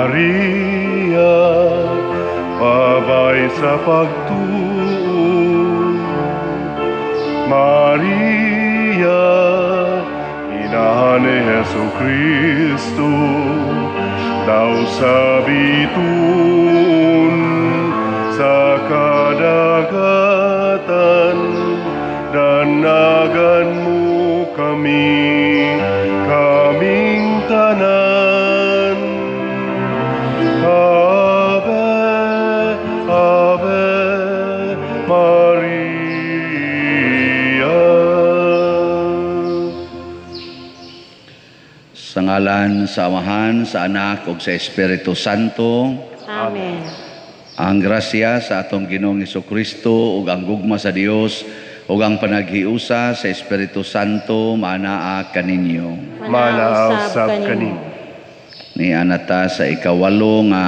Maria, babay sa pagtuo. Maria, inahan ni Jesucristo, daw sa bituon sa kadagatan, danagan mo kami, kaming tanan. Ave, Ave Maria. Sa ngalan sa Amahan, sa Anak, ug sa Espiritu Santo. Amen. Ang grasya sa atong Ginoong Hesukristo ug ang gugma sa Dios ug ang panaghiusa sa Espiritu Santo manaa kaninyo. Manausab kanimo. Ni anata sa ikawalo nga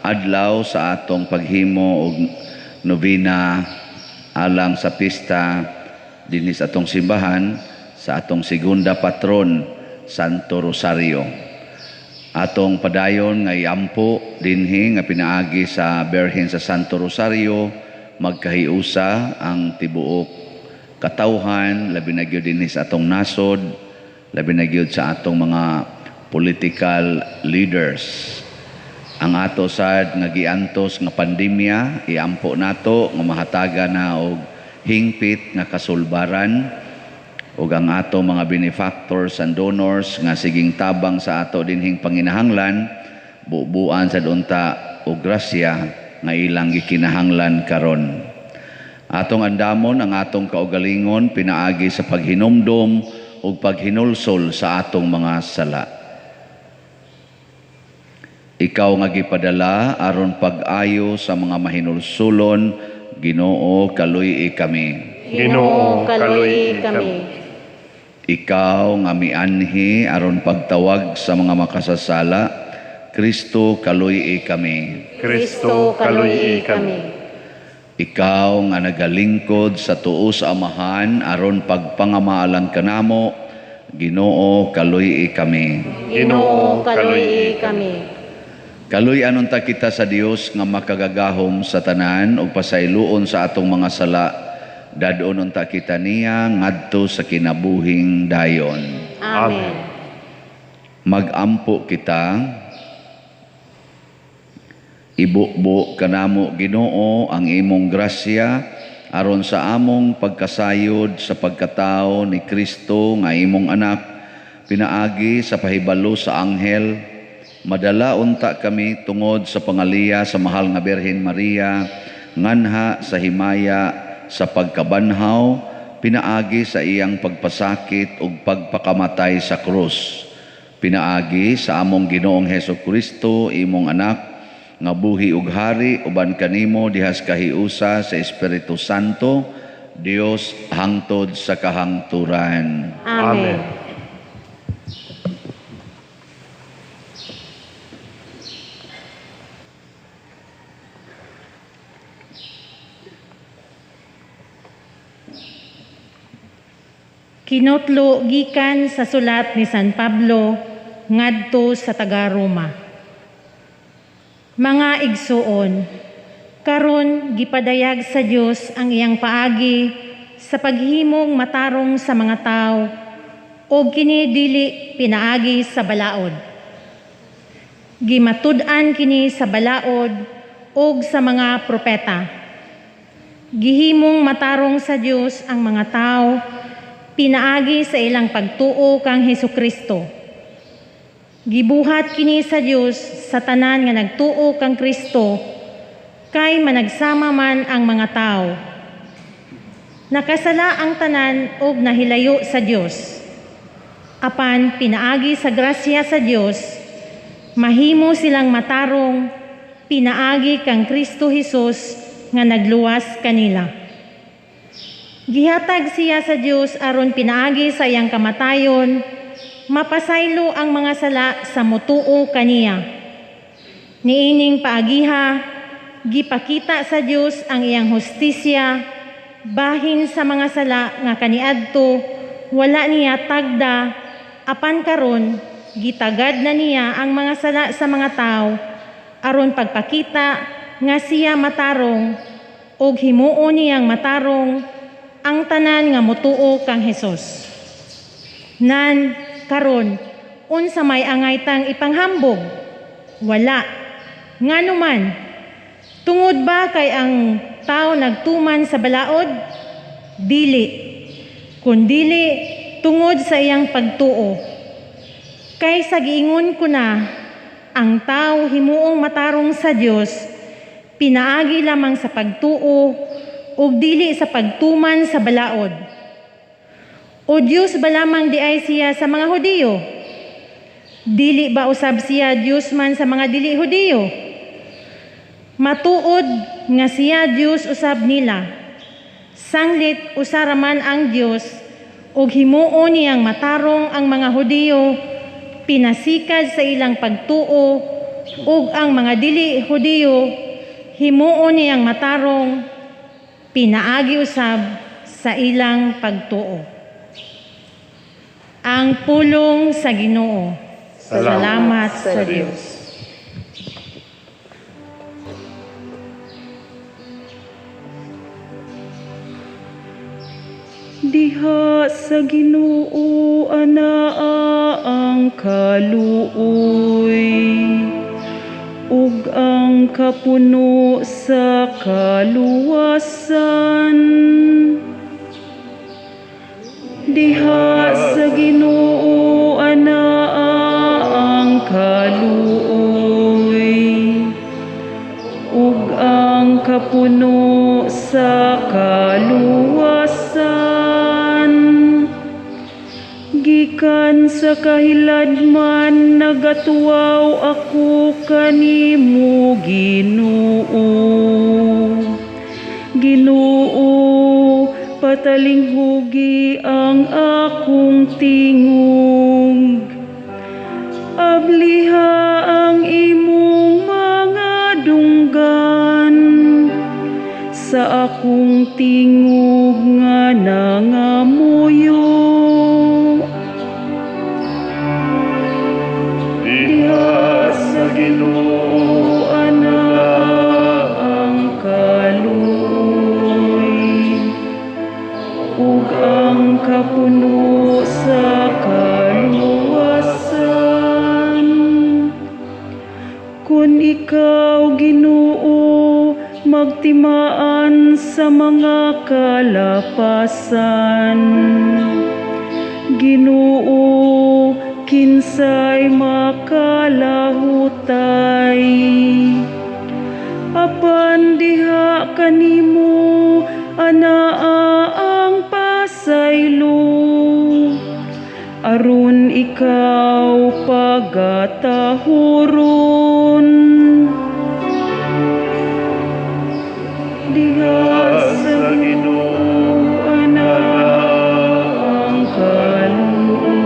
adlaw sa atong paghimo og nobena alang sa pista dinhi sa atong simbahan sa atong segunda patron Santo Rosario. Atong padayon nga iampo dinhi nga pinaagi sa Birhen sa Santo Rosario magkahiusa ang tibuok katawhan, labi na gyud dinhi sa atong nasod, labi na gyud sa atong mga political leaders. Ang ato sad nga giantos nga pandemya iampo nato nga mahataga na og hingpit nga kasulbaran ug ang ato mga benefactors and donors nga siging tabang sa ato dinhing panginahanglan bubuan sa unta og grasya nga ilang gikinahanglan karon. Atong andamon ang atong kaugalingon pinaagi sa paghinumdom ug paghinulsol sa atong mga sala. Ikaw nga gipadala aron pag-ayo sa mga mahinulsulon, Ginoo kaluy kami. Ginoo kaluy kami. Ikaw nga mianhi aron pagtawag sa mga makasasala, Kristo kaluy kami. Kristo kaluy kami. Ikaw nga nagalingkod sa tuo sa Amahan aron pagpangamaalan kanamo, Ginoo kaluy kami. Ginoo kaluy kami. Kaluy anon ta kita sa Dios nga makagagahom sa tanan ug pasayloon sa atong mga sala. Dadon unta kita niya ngadto sa kinabuhing dayon. Amen. Magampo kita. Ibukbo kanamo Ginoo ang imong grasya aron sa among pagkasayod sa pagkatao ni Kristo nga imong anak pinaagi sa pahibalo sa anghel. Madala unta kami tungod sa pangaliya sa mahal nga Birhen Maria nganha sa himaya sa pagkabanhaw pinaagi sa iyang pagpasakit ug pagpakamatay sa krus. Pinaagi sa among Ginoong Hesukristo imong anak nga buhi ug hari uban kanimo dihas kahiusa sa Espiritu Santo, Dios hangtod sa kahangturan. Amen. Kinutlo gikan sa sulat ni San Pablo ngadto sa taga-Roma. Mga igsuon, karon gipadayag sa Dios ang iyang paagi sa paghimong matarong sa mga tao o kini dili pinaagi sa balaod. Gimatud-an kini sa balaod o sa mga propeta. Gihimong matarong sa Dios ang mga tao pinaagi sa ilang pagtuo kang Hesukristo. Gibuhat kini sa Dios sa tanan nga nagtuo kang Kristo kay managsama man ang mga tao. Nakasala ang tanan og nahilayo sa Dios. Apan pinaagi sa grasya sa Dios, mahimo silang matarong pinaagi kang Kristo Hesus nga nagluwas kanila. Gihatag siya sa Dios aron pinaagi sa iyang kamatayon, mapasaylo ang mga sala sa mutuo kaniya. Niining paagiha, gipakita sa Dios ang iyang hustisya, bahin sa mga sala nga kaniadto, wala niya tagda, apan karon gitagad na niya ang mga sala sa mga tao aron pagpakita nga siya matarong ug himuon niyang matarong ang tanan nga motuo kang Hesus. Nan karon unsa may angay tang ipanghambog? Wala. Nganuman, tungod ba kay ang tao nagtuman sa balaod? Dili. Kundili tungod sa iyang pagtuo. Kay sa giingon ko na, ang tao himuong matarong sa Dios, pinaagi lamang sa pagtuo ug dili sa pagtuman sa balaod. O Dios ba lamang di ay siya sa mga Hudiyo? Dili ba usab siya Dios man sa mga dili Hudiyo? Matuod nga siya Dios usab nila. Sanglit usara man ang Dios ug himuon niyang matarong ang mga Hudiyo, pinasikad sa ilang pagtuo ug ang mga dili Hudiyo himuon niyang matarong, pinaagi usab sa ilang pagtuo. Ang pulong sa Ginoo. Salamat sa Dios. Diha sa Ginoo anaa ang kaluoy ug ang kapuno sa kaluwasan. Diha sa Ginoo anaa ang kaluoy ug ang kapuno sa kaluwasan. Gikan sa kahilad-man nagatuwaw ako kanimo, Ginoo. Ginoo, patalinghugi ang akong tingog. Abliha ang imong mga dunggan sa akong tingog nga nangamuyo. Diha sa Ginoo anaa ang kaluoy ug ang kapuno sa kaluwasan. Kun ikaw, Ginoo, magtimaan sa mga kalapasan, Ginoo, kinsay makalahutay. Apan diha kanimo anaa ang pasaylo, aron ikaw pagatahuron. Diha sa Ginoo anaa ang kaluoy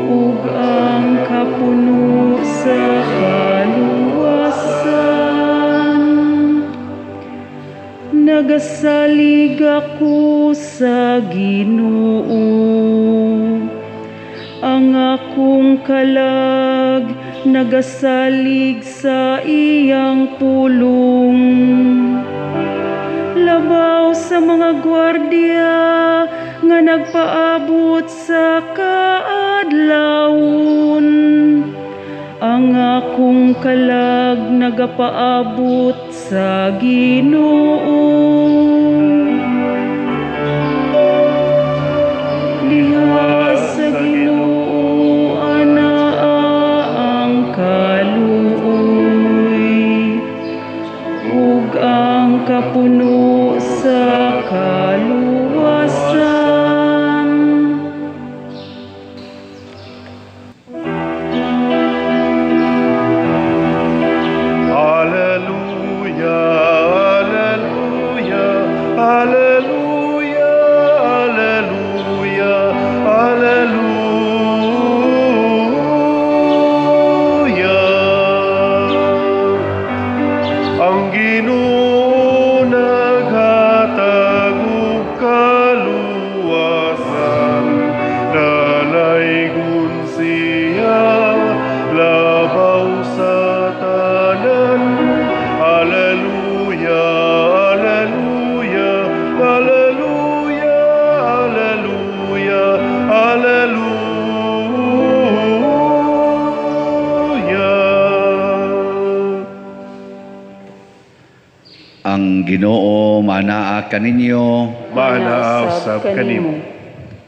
ug ang kapuno sa kaluwasan. Nagasalig ako sa Ginoo, ang akong kalag nagasalig sa iyang pulong. Labaw sa mga gwardiya nga nagpaabot sa kaadlawon, ang akong kalag nagapaabot sa Ginoo. Diha sa Ginoo anaa ang kaluoy ug ang kapuno sa kaluwasan. Hallelujah, hallelujah, Ang Ginoo manaa kaninyo. Manaasab kanimo.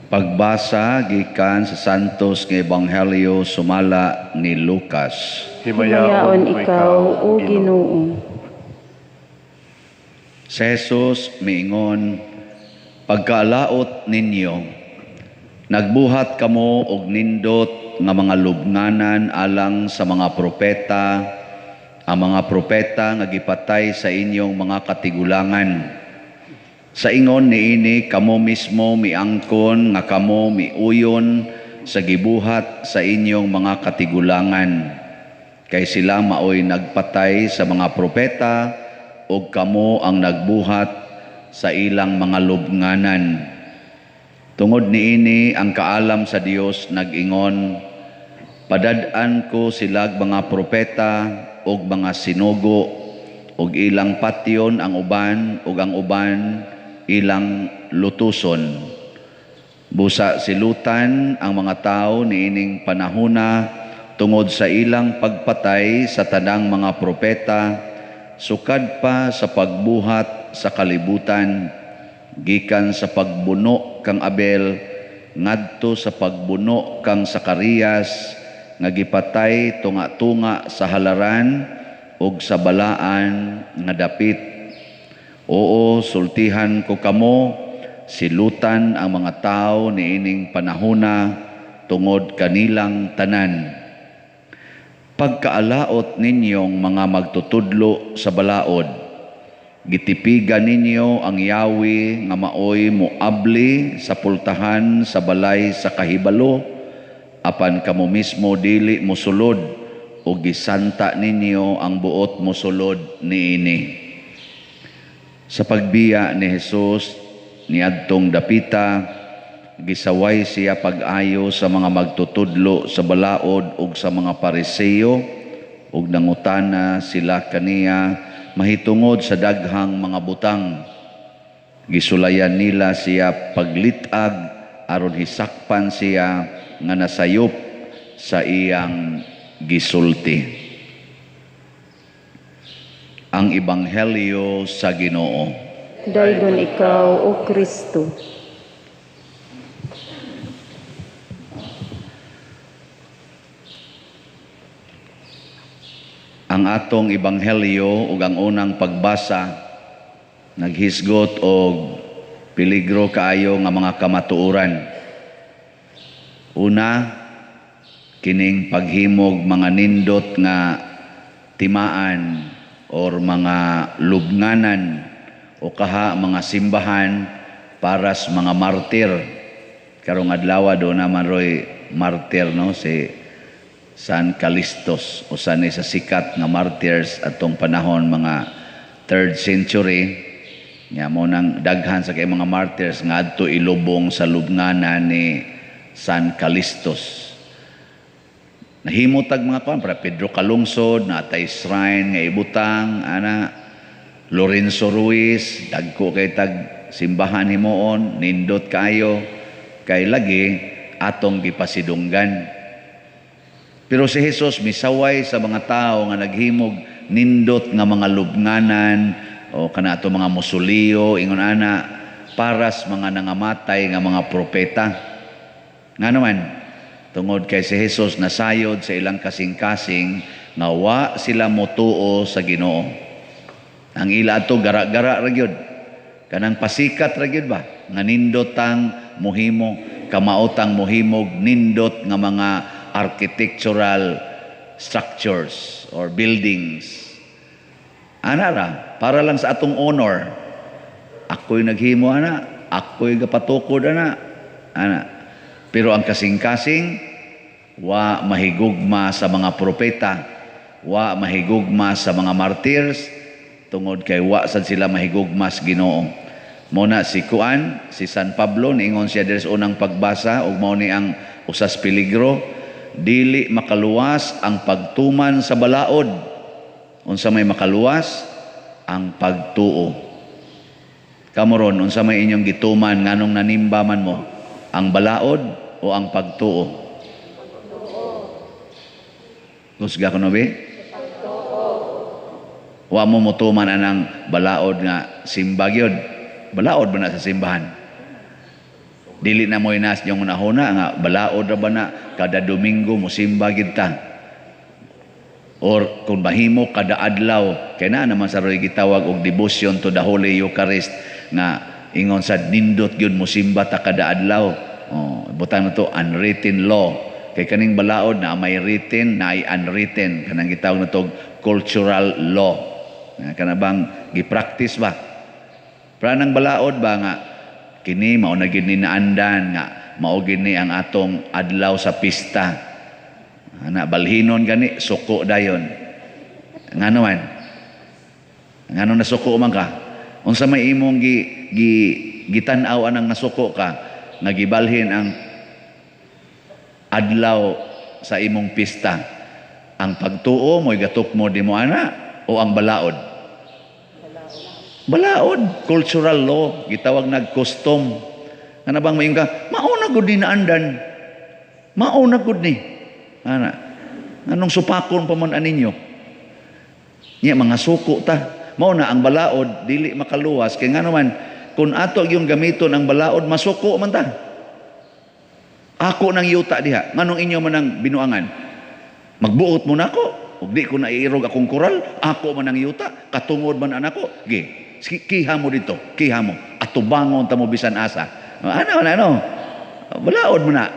Pagbasa gikan sa Santos nga Ebanghelyo sumala ni Lucas. Himayaon ikaw, O Ginoo. Si Jesus miingon, pagkaalaot ninyo, nagbuhat kamo og nindot nga mga lubnganan alang sa mga propeta, ang mga propeta nga gipatay sa inyong mga katigulangan. Sa ingon niini kamo mismo miangkon nga kamo miuyon sa gibuhat sa inyong mga katigulangan. Kay sila maoy nagpatay sa mga propeta ug kamo ang nagbuhat sa ilang mga lubnganan. Tungod niini ang kaalam sa Dios nag-ingon, padad-an ko silag mga propeta ug mga sinugo ug ilang patyon ang uban ug ang uban ilang lutuson. Busa silutan ang mga tao niining panahona tungod sa ilang pagpatay sa tanang mga propeta, sukad pa sa pagbuhat sa kalibutan, gikan sa pagbuno kang Abel ngadto sa pagbuno kang Zacarias nga gipatay tunga-tunga sa halaran ug sa balaan nga dapit. Oo, sultihan ko kamo, silutan ang mga tao niining panahona tungod kanilang tanan. Pagkaalaot ninyong mga magtutudlo sa balaod, gitipigan ninyo ang yawi nga maoy moabli sa pultahan sa balay sa kahibalo, apan kamo mismo dili mosulod o gisanta ninyo ang buot mosulod niini. Sa pagbiya ni Jesus niadtong dapita, gisaway siya pag-ayo sa mga magtutudlo sa balaod ug sa mga Pariseo ug nangutana sila kaniya mahitungod sa daghang mga butang. Gisulayan nila siya paglitag aron hisakpan siya nga nasayop sa iyang gisulti. Ang Ebanghelyo sa Ginoo. Dayon ikaw, O Kristo. Ang atong Ebanghelyo ug ang unang pagbasa naghisgot og peligro kaayo nga mga kamatuoran. Una, kining paghimog mga nindot nga timaan or mga lubnganan o kaha mga simbahan para sa mga martir. Karong adlaw do naman roy martir no si San Calistos o sanay sa sikat nga martyrs atong panahon mga 3rd century. Nga mo nang daghan sa kay mga martyrs nga adto ilubong sa lubnganan ni San Calistos. Nahimutag mga kuan para Pedro Calungsod na atay shrine nga ibutang ana Lorenzo Ruiz dagko kay tag simbahan himuon nindot kayo kay lagi atong gipasidunggan. Pero si Jesus misaway sa mga tao nga naghimog nindot nga mga lubnganan o kana ato mga musulio ingon ana para sa mga nangamatay nga mga propeta. Nga naman tungod kay si Jesus nasayod sa ilang kasing-kasing nga wa sila motuo sa Ginoo. Ang ila ato gara-gara ra gyud. Kanang pasikat ra gyud ba nga nindotang muhimo kamaotang muhimog nindot nga mga architectural structures or buildings. Ana ra para lang sa atong honor. Ako'y naghimo ana, ako'y gapatukod ana. Pero ang kasing-kasing wa mahigugma sa mga propeta, wa mahigugma sa mga martyrs tungod kay wa sad sila mahigugma sa Ginoo. Muna si Kuan, si San Pablo niingon siya diri sa unang pagbasa ug mao ni ang usas peligro, dili makaluwas ang pagtuman sa balaod. Unsa may makaluwas ang pagtuo. Kamoron unsa may inyong gituman nganong nanimba man mo, ang balaod o ang pagtuo? Kusga ko no be? O Wa mo mutuman anang balaod nga simba gyud. Balaod ba na sa simbahan? Dili na mo inas yung nahuna nga balaod ra ba na kada Domingo mo simba gyud ta. Or kung mahimo kada adlaw kay na naman sa roy gitawag og devotion to the Holy Eucharist nga ingon sa nindot gyud mo simba ta kada adlaw. Oh, butang na to unwritten law. Kay kaning balaod na may written na ay unwritten kanang gitawag na to cultural law. Kana bang gi-practice ba? Para nang balaod ba nga kini mao na gid ni naandan nga mao gini ang atong adlaw sa pista. Ana balhinon gani suko dayon. Ngano man? Ngano na suko man ka? Unsa may imong gitan-aw anang nasuko ka nga gibalhin ang adlaw sa imong pista? Ang pagtuo mo'y gatukmo di mo ana o ang balaod? Balaod, cultural law, gitawag nag-custom. Ano bang maing ka? Mauna gud ni naandan. Mauna gud ni. Ana. Anong supakon pa man aninyo? Nya mga suko ta. Mao na ang balaod dili makaluwas kay ngano man kun ato yung gamiton ang balaod masuko man ta. Ako nang yuta diha. Nganong inyo man ang binuangan? Magbuot mo na ako. Ug di ko na iirog akong koral, ako man ang yuta, katungod man anako. Gi. Kiha mo dito, kiha mo. Atubangon ta mo bisan asa. Ano? Balaod mo na.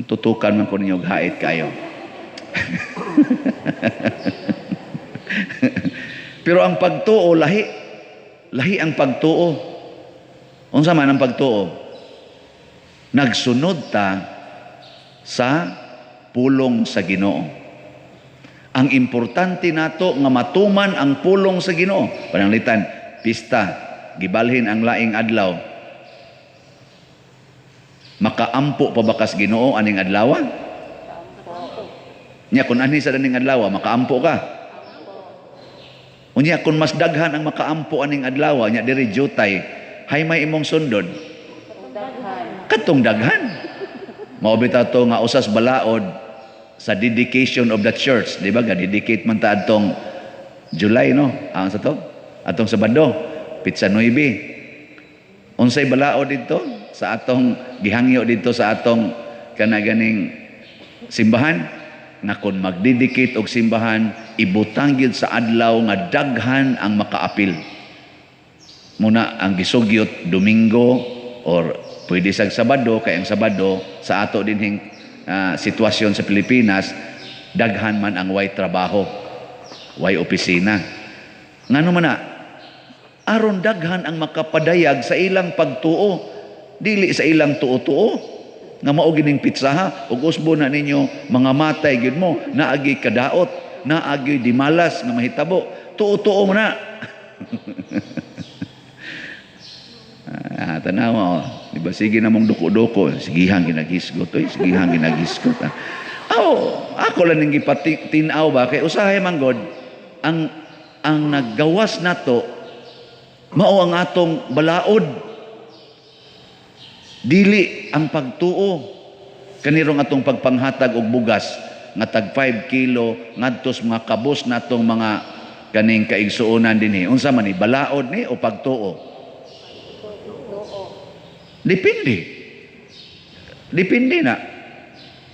Tutukan man ko ninyo hait kayo. Pero ang pagtuo lahi. Lahi ang pagtuo. Unsa man ang pagtuo? Nagsunod ta sa pulong sa Ginoo. Ang importante nato nga matuman ang pulong sa Ginoo. Pananglitan, pista, gibalhin ang laing adlaw. Makaampo pa ba kas Ginoo aning adlaw? Nya kun ani sa daning adlaw, makaampo ka. Unya kun mas daghan ang makaampo aning adlaw, nya diri jutay, hay may imong sundod. Katong daghan. Mao bitaw to nga usas balaod sa dedication of the church, di ba? Ga-dedicate man ta adtong July, no? Ang sa to? Atong Sabado, Pitsa 9. Unsay balaod dito sa atong gihangyo dito sa atong kanaganing simbahan na kun mag-dedicate og simbahan, ibutang gyud sa adlaw nga daghan ang makaapil. Muna ang gisugyot Domingo or pwede sa Sabado, kay ang Sabado sa ato dinhing sitwasyon sa Pilipinas, daghan man ang way trabaho, way opisina. Ngano man na, aron daghan ang makapadayag sa ilang pagtuo, dili sa ilang tuo-tuo, nga mao gining pitsaha, ug usbo na ninyo, mga matay gyud mo, naagi kadaot, naagi dimalas nga mahitabo, tuo-tuo mo na. Tanawa, di ba? Sige namong duko-duko. Sigihang ginagisgot. Sigihang ginagisgot. Ako lang nang ipatinaw ba? Kay usahay manggod, ang naggawas nato, mao ang atong balaod. Dili ang pagtuo. Kanirong atong pagpanghatag og bugas, nga tag 5 kilo, ngadtos mga kabos natong mga kaning kaigsuonan dinhi. Unsa man ni? Balaod ni o pagtuo? Depende na.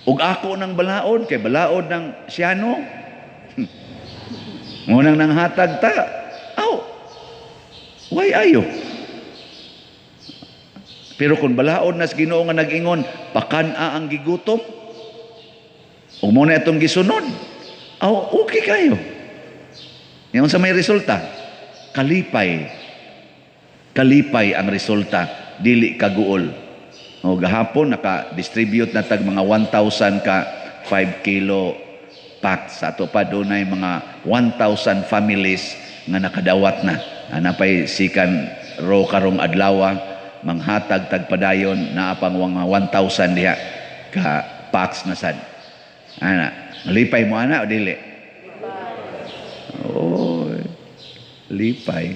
Ug ako ng balaod, kay balaod ng siyano. Ngunang nang hatag ta. Why ayo? Pero kung balaod nas Ginoo nga nag-ingon, pakana ang gigutom, ug mo na itong gisunod, okay kayo. Yan sa may resulta. Kalipay ang resulta. Dili kaguol. O gahapon naka-distribute na tag mga 1,000 ka 5 kilo packs. Sa ato pa dunay mga 1,000 families nga nakadawat na. Anapay sikan ro karong adlaw manghatag tag padayon na apang mga 1,000 diha ka packs na sad. Lipay mo ana o dili? Lipay.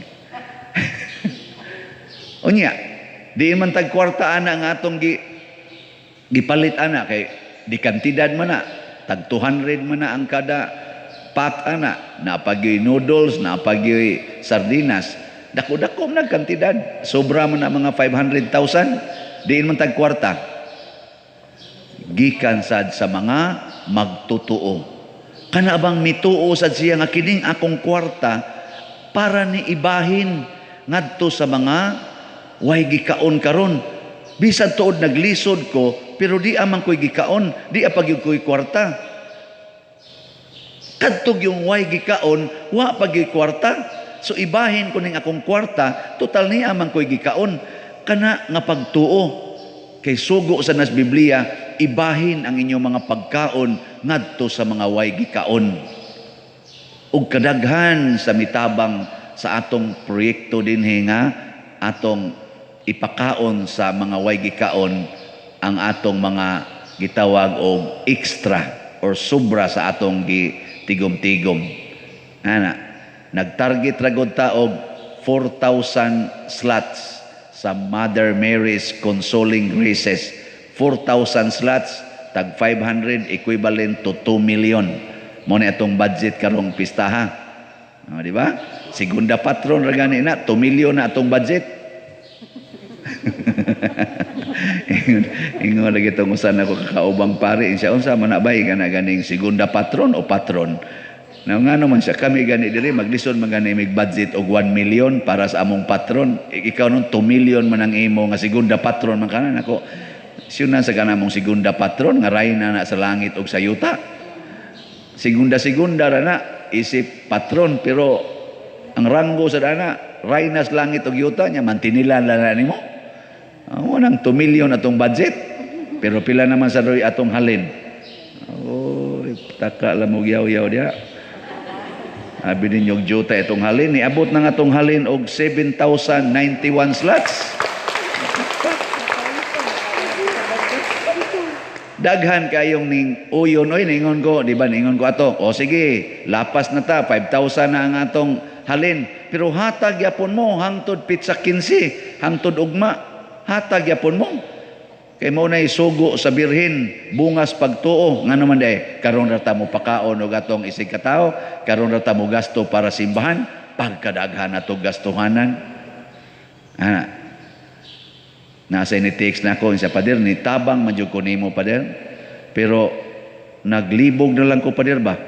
Unya, di man tag kwarta ana nga atong gipalit ana kay di kantidad man na tag 200 man na ang kada pot ana, napagyoy noodles, napagyoy sardinas, dako-dako man ang kantidad, sobra man na mga 500,000, diin man tag kwarta, gikan sad sa mga magtutuo. Kana bang mituo sad siya nga kining akong kwarta para ni ibahin ngadto sa mga way gikaon karon. Bisan tuod naglisod ko, pero di amang ko'y gikaon, di apag ko'y kwarta. Kadtog yung way gikaon, wa pag yung kwarta. So ibahin ko ning akong kwarta, total ni amang ko'y gikaon. Kana nga pagtuo, kay sugo sa nas Biblia, ibahin ang inyong mga pagkaon ngadto sa mga way gikaon. Ug kadaghan sa mitabang sa atong proyekto dinhi nga atong ipakaon sa mga way gikaon ang atong mga gitawag og extra or sobra sa atong gitigom-tigom. Ana, nagtarget ra gud ta og 4,000 slots sa Mother Mary's Consoling Graces. 4,000 slots, tag 500 equivalent to 2 million. Mo na atong budget karong pistaha. Di ba? Segunda patron ra gani na 2 million na atong budget. Ingon lagi itong usan ako kakaubang pare siya unsa man nabay ka na ganing segunda patron o patron na nga naman siya kami gani diri maglisod man gani mig budget og 1 million para sa among patron, ikaw nun 2 million man ang imo nga segunda patron man kanan ako siyunan sa kanamong segunda patron nga rayna na sa langit og sa yuta segunda ra na isip patron pero ang ranggo sa dana rayna sa langit og yuta nya mantinilan la na nimo. Nang 2 million atong budget. Pero pila naman sa doy atong halin. Taka lang mo yaw-yaw dia. Abi ninyong juta itong halin. Niabot na nga atong halin og 7,091 slots. Daghan kayong ning uyon. Oy, ningon ko. Di ba, ningon ko ato. O sige, lapas na ta. 5,000 na ang atong halin. Pero hatag yapon mo. Hangtod pizza 15. Hangtod ugma. Hatag yapon mo kay mo na isugo sa birhin bungas pagtuo nga naman day karon ra ta mo pakaon og atong isig ka tawo karon ra ta mo gasto para simbahan pagkadaghan nato gastuhanan nasa ni text na ko sa pader ni tabang man jud ko nimo pader pero naglibog na lang ko pader ba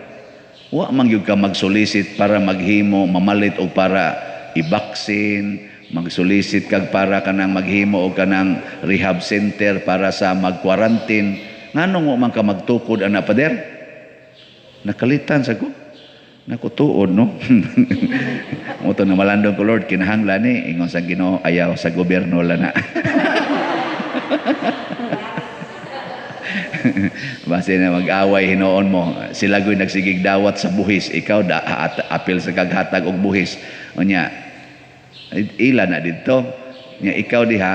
wa man gyud ka magsolicit para maghimo mamalit o para ibaksin magsolicit kag para kanang maghimo og kanang rehab center para sa mag-quarantine nganong mo man ka magtukod ana pader nakalitan sa ko nakutuod no mo to na malandong ko Lord kinahanglan ni ingon sa Ginoo ayaw sa gobyerno la na base na mag-away hinoon mo sila goy nagsigig dawat sa buhis ikaw apil sa kaghatag og buhis unya ila na dito nya ikaw diha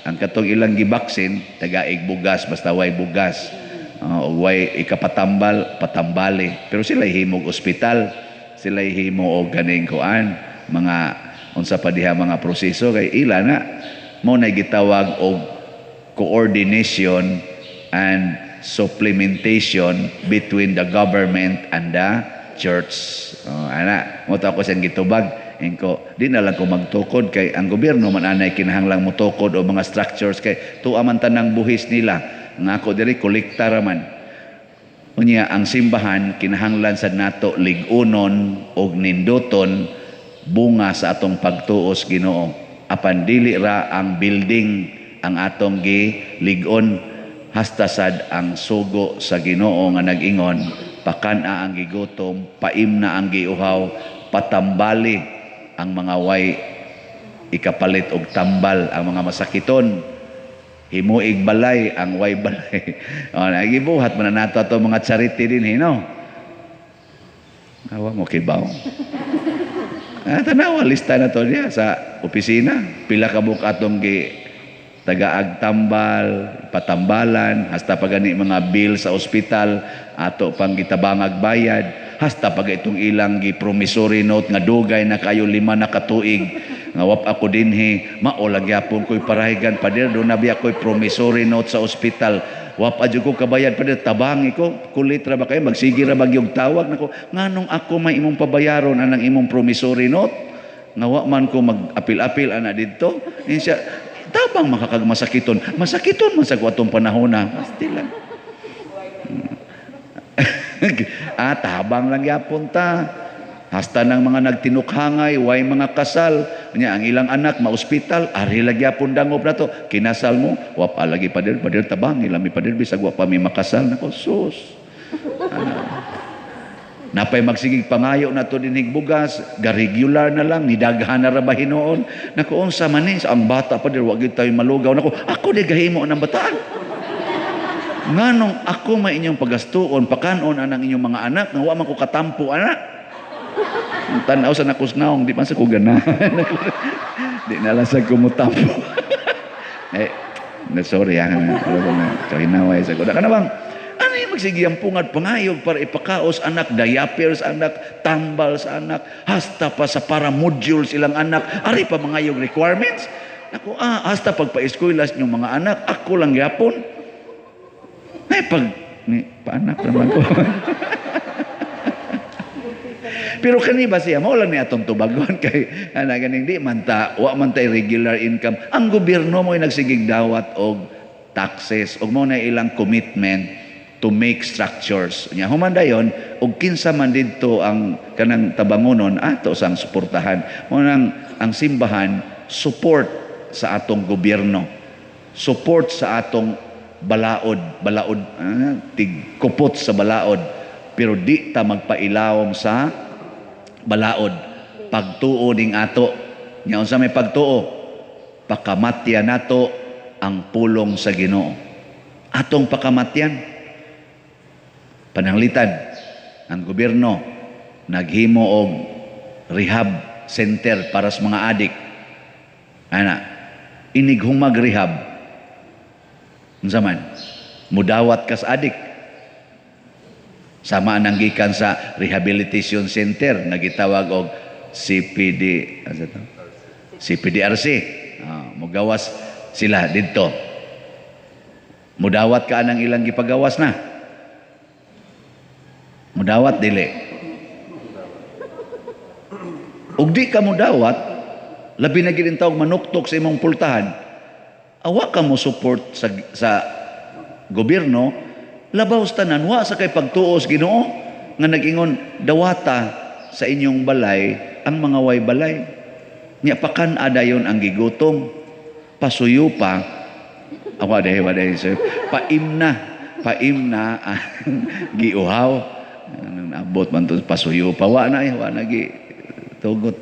ang katong ilang gibaksin tagaig bugas basta way bugas way patambali pero sila himog ospital sila himo og ganing kuan mga unsa pa diha mga proseso kay ila na mo na gitawag og coordination and supplementation between the government and the church ana mo ta ko siyang gitubag engko di na lang ko magtukod kay ang gobyerno man anay kinahanglang mo tukod o mga structures kay tuwa man tanang buhis nila nga ako diri kolekta ra man unya ang simbahan kinahanglan sad nato lig-unon og ninduton bunga sa atong pagtuos Ginoo apan dili ra ang building ang atong lig-on hasta sad ang sugo sa Ginoo nga nag-ingon pakana ang gigutom paimna ang giuhaw patambali ang mga way ikapalit og tambal ang mga masakiton himuig balay ang way balay nagibuhat man nato ato mga charity din no awa mo kibaw tanawa lista na to diya sa opisina pila ka buk atong tagaag tambal patambalan hasta pagani mga bill sa ospital ato pang gitabangag bayad hasta pag itong ilang gi-promissory note nga dugay na kayo 5 na katuig nga wap ako dinhi maolag yapon ko'y parahigan pader do na biya ko'y promissory note sa ospital Wa pa jud ko kabayad pa tabangi ko. Kulit ra ba kayo magsige ra ba yung tawag nako. Nganong ako may imong pabayaron anang imong promissory note? Nga wa man ko mag-apil-apil ana didto. Insya tabang makakagmasakiton. Masakiton man sa kuatong panahon na. Basti lang. Tabang lang yapon ta. Hasta ng mga nagtinukhangay, way mga kasal, nya ang ilang anak ma-ospital, ari lagyapon dangop na to. Kinasal mo, wa pa lagi pader tabang, ilami pader bisag wa pa mi makasal nako sus. Napay magsigig pangayo na to dinig bugas, ga-regular na lang, nidaghan na ra ba hinoon. Nako unsa man ni ang bata pader wa gyud tayo malugaw nako. Ako di gahimo ng bataan. Nganong ako may inyong pagastuon, pakanon anang inyong mga anak, nga wa man ko katampo anak. Tanaw sa nakusnaong, di man sa kugana. Di nalasag kumutampo. Sorry ha. Kahinaway sa kuda. Kana bang, ano yung magsigiyang pungad pangayog para ipakaos anak, diaper sa anak, tambal sa anak, hasta pa sa para module silang anak, ari pa mangayog requirements. Ako, hasta pagpa-eskwela yung mga anak, ako lang yapon. Paanak naman ko. Pero kani ba siya mao lang ni atong tubagon kay ana ganing di man ta wa man ta regular income. Ang gobyerno mo ay nagsigig dawat og taxes og mo na ilang commitment to make structures. Nya human dayon og kinsa man didto ang kanang tabangonon ato sang suportahan. Mo nang ang simbahan support sa atong gobyerno. Support sa atong balaod tigkupot sa balaod pero di ta magpailawom sa balaod pagtuo ning ato nya unsa may pagtuo pakamatyan nato ang pulong sa Ginoo atong pakamatyan pananglitan ang gobyerno naghimo og rehab center para sa mga adik ana inighumag rehab unsa man mudawat ka sa adik sama nang gikan sa rehabilitation center nga gitawag og CPDRC. Mugawas sila didto. Mudawat ka anang ilang gipagawas na. Mudawat dili. Ug di ka mudawat, labi na gid tawag manuktok sa imong pultahan. Awa ka mo support sa gobyerno. Labaw sa tanan, wa sa kay pagtuos Ginoo nga nag-ingon dawata sa inyong balay ang mga way balay. Nya pakan adayon ang gigutom, pasuyo pa, awa dahi sir, paimna ang giuhaw. Anong naabot man to pasuyo pa, wa na gi tugot.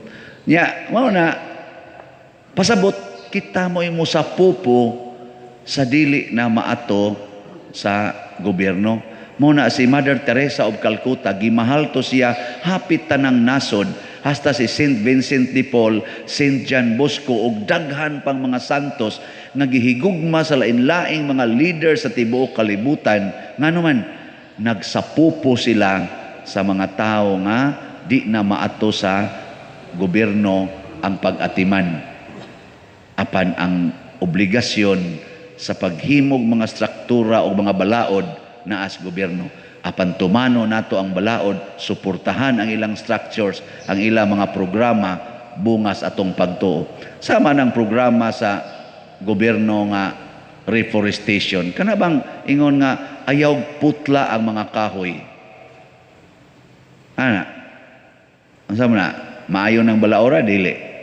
Nya mao na pasabot kita mo imo sa pupo sa dili na maato sa gobyerno. Muna si Mother Teresa of Calcutta, gimahal to siya hapit tanang nasod, hasta si Saint Vincent de Paul, Saint John Bosco, ug daghan pang mga santos nga gihigugma sa lain-laing mga leader sa tibuok kalibutan. Ngano man, nagsapupo sila sa mga tao nga di na maato sa gobyerno ang pag-atiman. Apan ang obligasyon sa paghimog mga struktura o mga balaod na as gobyerno. Apan tumano nato ang balaod, suportahan ang ilang structures, ang ilang mga programa, bungas atong pagtuo. Sama ng programa sa gobyerno nga reforestation. Kana bang ingon nga ayaw putla ang mga kahoy. Ana? Ang sama na? Maayo ng balaora, dili.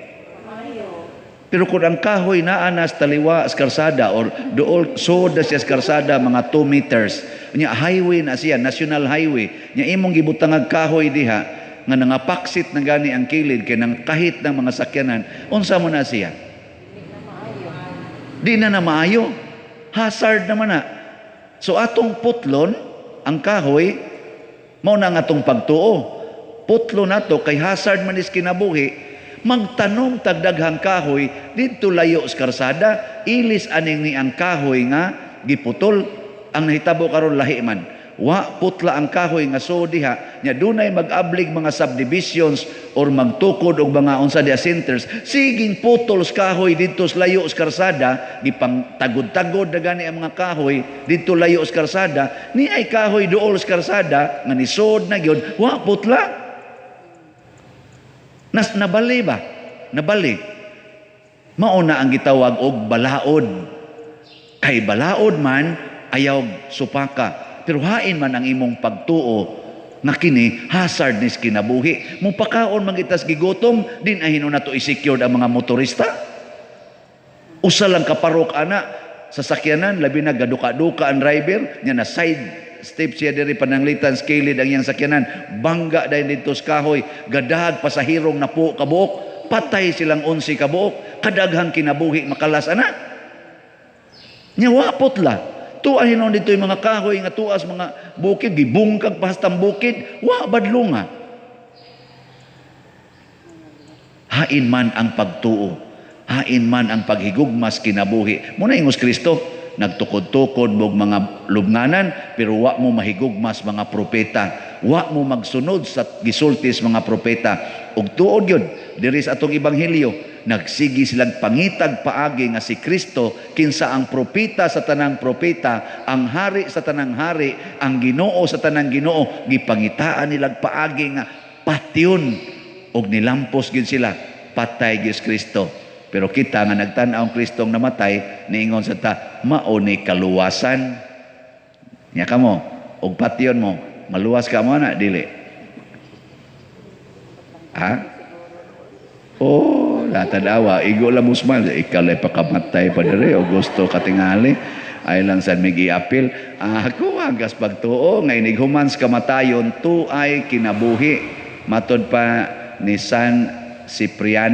Pero kung ang kahoy naa na sa taliwa sa karsada or dool soda siya sa karsada mga 2 meters, nya highway na siya, national highway, nya imong gibutangag kahoy diha nga nangapaksit na gani ang kilid kay nang kahit ng mga sakyanan, unsa mo na siya? Di na maayo. Hazard naman na. So atong putlon ang kahoy mao na nga atong pagtuo. Putlo nato kay hazard man is kinabuhi. Magtanom tagdaghang kahoy didto layo sa karsada, ilis aning ni ang kahoy nga giputol. Ang nahitabo karon lahi man, wa putla ang kahoy nga so diha nya dunay mag-ablig mga subdivisions or magtukod og mga unsa dia centers, siging putol sa kahoy didto sa layo sa karsada, gipang tagod-tagod na gani ang mga kahoy didto layo sa karsada, ni ay kahoy duol sa karsada nga nisod na gyud, wa putla. Nabali ba? Nabali. Mauna ang gitawag og balaod. Kay balaod man ayaw supaka. Pero hain man ang imong pagtuo nga kini hazard nis kinabuhi. Mupakaon mangitas gigutom din ahino na to i-secured ang mga motorista. Usa lang kaparok ana sa sakyanan, labi na gaduka-duka ang driver nya na side step siya diri pananglitan skilid ang iyang sakyanan, bangga dahil dito sa kahoy, gadahag pasahirong napo kabuok, patay silang 11 kabuok, kadaghang kinabuhi makalas ana. Nya wapot la tuahin nun dito yung mga kahoy nga tuas mga bukid, gibungkag pahastang bukid, wa badlunga. Hain man ang pagtuo, hain man ang paghigugmas kinabuhi. Muna ingos Kristo, nagtukod-tukod mog mga lubnganan, pero wa mo mahigugmas mga propeta, wa mo magsunod sa gisultis mga propeta. Ug tuod yun, diri sa atong ebanghelyo, nagsigi silang pangitag paagi nga si Kristo kinsa ang propeta sa tanang propeta, ang hari sa tanang hari, ang Ginoo sa tanang Ginoo, gipangitaan nilang paagi nga patyon og nilampos gyud sila, patay gyud Kristo. Pero kita nga nagtan-aw ang Kristong namatay, niingon sa ta, mao ni kaluwasan. Nya kamo og patyon mo, maluwas ka mo na dili. Ha? Oh, latadawa, igo lang musmal, ikalay pakamatay pa dire, o gusto katingali, ay lang sa may giapil. Ako agas pagtuo, ngay nighumans kamatayon, tu ay kinabuhi. Matod pa ni Saint Cyprian,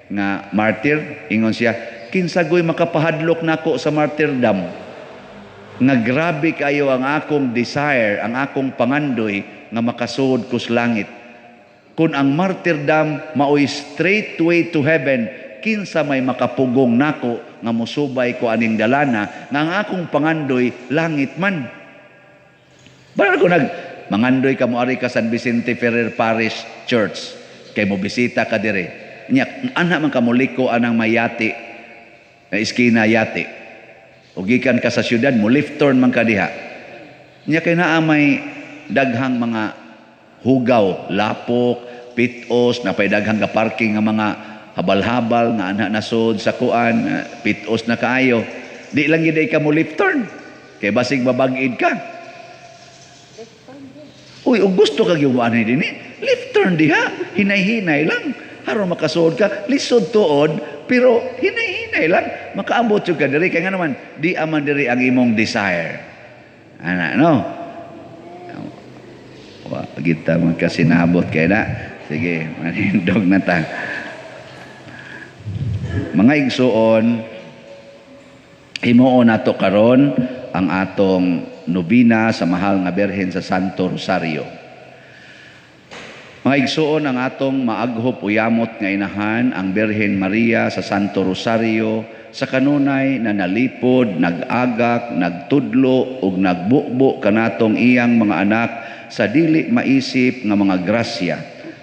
nga martyr, ingon siya, kinsagoy makapahadlok nako sa martyrdom, nga grabe kayo ang akong desire, ang akong pangandoy, nga makasuod ko sa langit. Kung ang martyrdom maoy straight way to heaven, kinsa may makapugong nako nga musubay ko aning dalana nga ang akong pangandoy langit man. Bara ko mangandoy ka mo ari ka San Vicente Ferrer Parish Church, kay mo bisita ka dire. Nya ana man ka moliko anang mayati na iskina yati. O gikan ka sa syudad mo left turn man ka diha. Nya kay naa may daghang mga hugaw, lapok, pitos, na pay daghang ka parking nga mga habal-habal nga anak nasod sa kuan, pitos na kaayo. Di lang gid ka mo left turn. Kay basig babag-id ka. Uy, og gusto ka gyud ani dinhi, left turn diha, hinay-hinay lang. Aron makasuod ka, lisod tuod, pero hinay-hinay lang. Makaabot jud ka diri kay nga naman di aman diri ang imong desire. Ana no? Wa kita magkasinabot kay na. Sige, manindog na ta. Mga igsuon, himuon nato karon ang atong nobina sa mahal nga Birhen sa Santo Rosario. Mga igsuon, ang atong maaghop uyamot nga inahan ang Birhen Maria sa Santo Rosario sa kanunay na nalipod, nag-agak, nagtudlo ug nagbukbo kanatong iyang mga anak sa dili maisip nga mga grasya,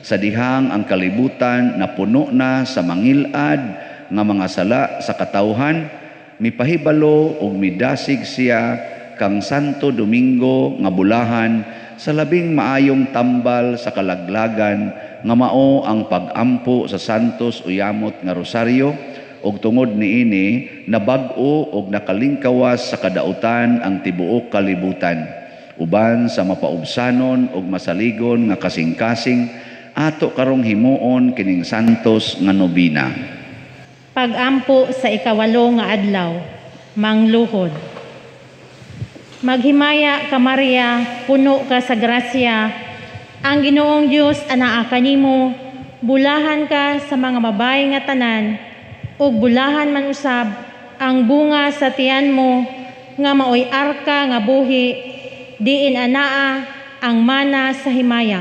sa dihang ang kalibutan na puno na sa mangilad nga mga sala sa katawhan, mipahibalo ug midasig siya kang Santo Domingo nga bulahan sa labing maayong tambal sa kalaglagan nga mao ang pag-ampo sa santos uyamot nga rosaryo, ug tungod niini nabag-o ug nakalingkawas sa kadautan ang tibuok kalibutan, uban sa mapaubsanon ug masaligon nga kasing-kasing ato karong himuon kining santos nga nobina. Pag-ampo sa ikawalo nga adlaw, mangluhod. Maghimaya ka Maria, puno ka sa grasya, ang Ginoong Dios anaa kanimo, bulahan ka sa mga babaye nga tanan, ug bulahan man usab ang bunga sa tiyan mo, nga maoy arka nga buhi, diin anaa ang mana sa himaya.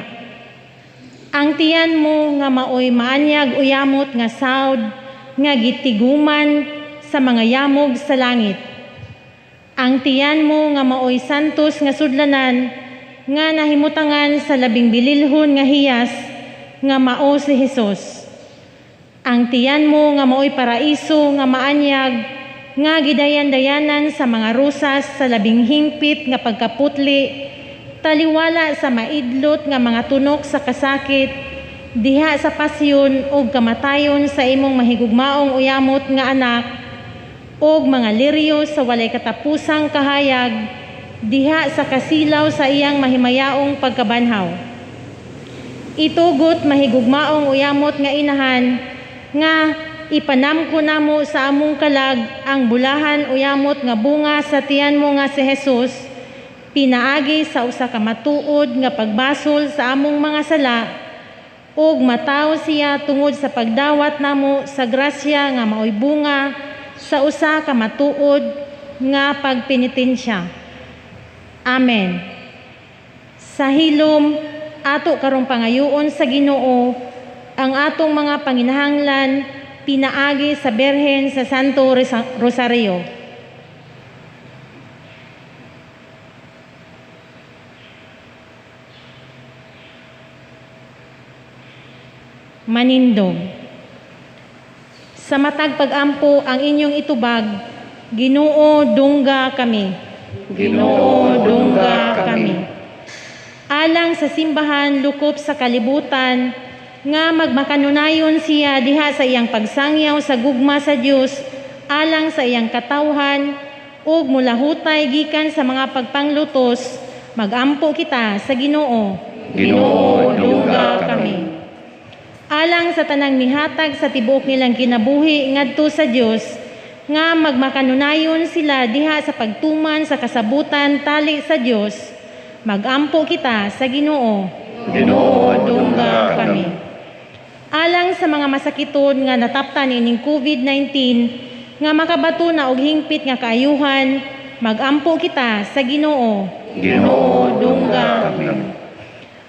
Ang tiyan mo nga maoy maanyag uyamot nga sawd, nga gitiguman sa mga yamog sa langit. Ang tiyan mo nga maoy santos nga sudlanan, nga nahimutangan sa labing bililhon nga hiyas, nga mao si Hesus. Ang tiyan mo nga maoy paraiso nga maanyag, nga gidayan-dayanan sa mga rusas sa labing himpit nga pagkaputli, taliwala sa maidlot nga mga tunok sa kasakit, diha sa pasyon o kamatayon sa imong mahigugmaong uyamot nga anak, og mga liryo sa walay katapusang kahayag, diha sa kasilaw sa iyang mahimayaong pagkabanhaw. Itugot mahigugmaong uyamot nga inahan, nga ipanamko namo sa among kalag ang bulahan uyamot nga bunga sa tiyan mo nga si Hesus, pinaagi sa usa ka matuod nga pagbasol sa among mga sala, ug mataw siya tungod sa pagdawat namo sa grasya nga maoy bunga sa usa ka matuod nga pagpenitensya. Amen. Sa hilom, ato karong pangayoon sa Ginoo, ang atong mga panginahanglan pinaagi sa Birhen sa Santo Rosario. Manindong. Sa matag pag-ampo ang inyong itubag, Ginoo dungga kami. Ginoo dungga kami. Alang sa simbahan lukop sa kalibutan, nga magmakanunayon siya diha sa iyang pagsangyaw sa gugma sa Dios, alang sa iyang katawhan, ug mulahutay gikan sa mga pagpanglutos, magampo kita sa Ginoo. Ginoo dungga kami. Alang sa tanang mihatag sa tibuok nilang kinabuhi ngadto sa Dios, nga magmakanunayon sila diha sa pagtuman sa kasabutan tali sa Dios, magampo kita sa Ginoo. Ginoo dungga kami. Alang sa mga masakiton nga nataptan ining COVID-19, nga makabato na og hingpit nga kaayuhan, magampo kita sa Ginoo. Ginoo dungga kami.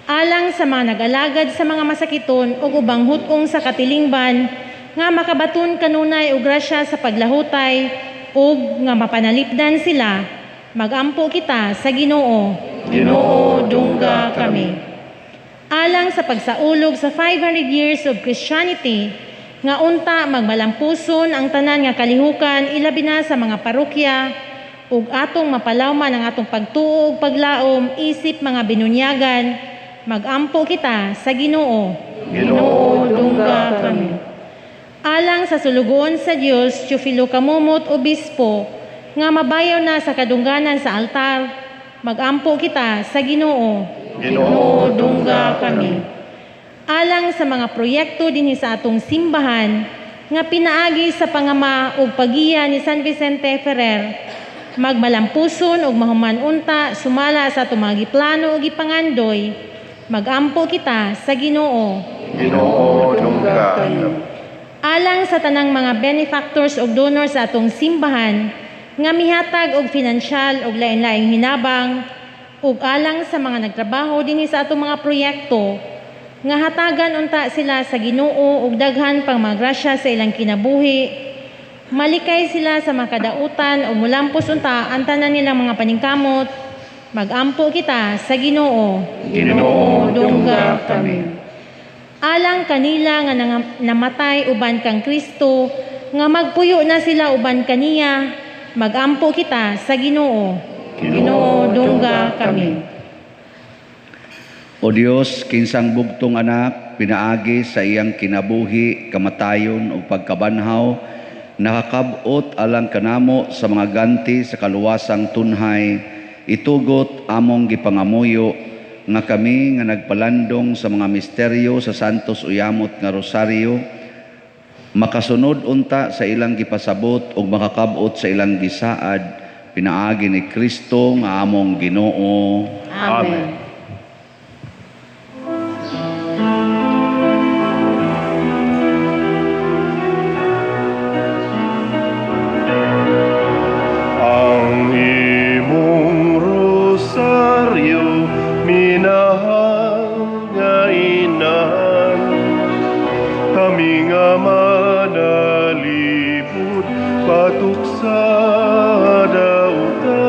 Alang sa mga nag-alagad sa mga masakiton ug ubang hutong sa katilingban, nga makabaton kanunay og grasya sa paglahutay ug nga mapanalipdan sila, magampo kita sa Ginoo. Ginoo dungga kami. Alang sa pagsaulog sa 500 years of Christianity, nga unta magmalampuson ang tanan nga kalihukan ilabi na sa mga parokya, ug atong mapalawman ang atong pagtuo ug paglaom isip mga binunyagan, magampo kita sa Ginoo. Ginoo dungga kami. Alang sa sulugoon sa Dios, Teofilo Kamumot Obispo, nga mabayaw na sa kadungganan sa altar, magampo kita sa Ginoo. Ginoo dungga kami. Alang sa mga proyekto dinhi sa atong simbahan, nga pinaagi sa pangama ug pagiya ni San Vicente Ferrer, magmalampuson ug mahuman unta sumala sa atong mga giplano ug gipangandoy, magampo kita sa Ginoo. Ginoo dungga kami. Alang sa tanang mga benefactors ug donors sa atong simbahan, nga mihatag og pinansyal ug lain-laing hinabang, ug alang sa mga nagtrabaho dinhi sa atong mga proyekto, nga hatagan unta sila sa Ginoo ug daghan pang mga grasya sa ilang kinabuhi, malikay sila sa mga kadautan ug mulampos unta ang tanan nilang mga paningkamot, magampo kita sa Ginoo. Ginoo dungga kami. Alang kanila nga namatay uban kang Kristo, nga magpuyo na sila uban kaniya, magampo kita sa Ginoo. Ginoo dungga kami. O Dios, kinsang bugtong anak, pinaagi sa iyang kinabuhi, kamatayon o pagkabanhaw, nakakabot alang kanamo sa mga ganti sa kaluwasang tunhay, itugot among gipangamuyo, nga kami nga nagpalandong sa mga misteryo sa Santos Uyamot nga Rosario, makasunod unta sa ilang gipasabot ug makakabot sa ilang gisaad, pinaagi ni Kristo nga among Ginoo. Amen. Ang imong rosaryo minahal nga inahan, kami nga manalipod patuksa dautan.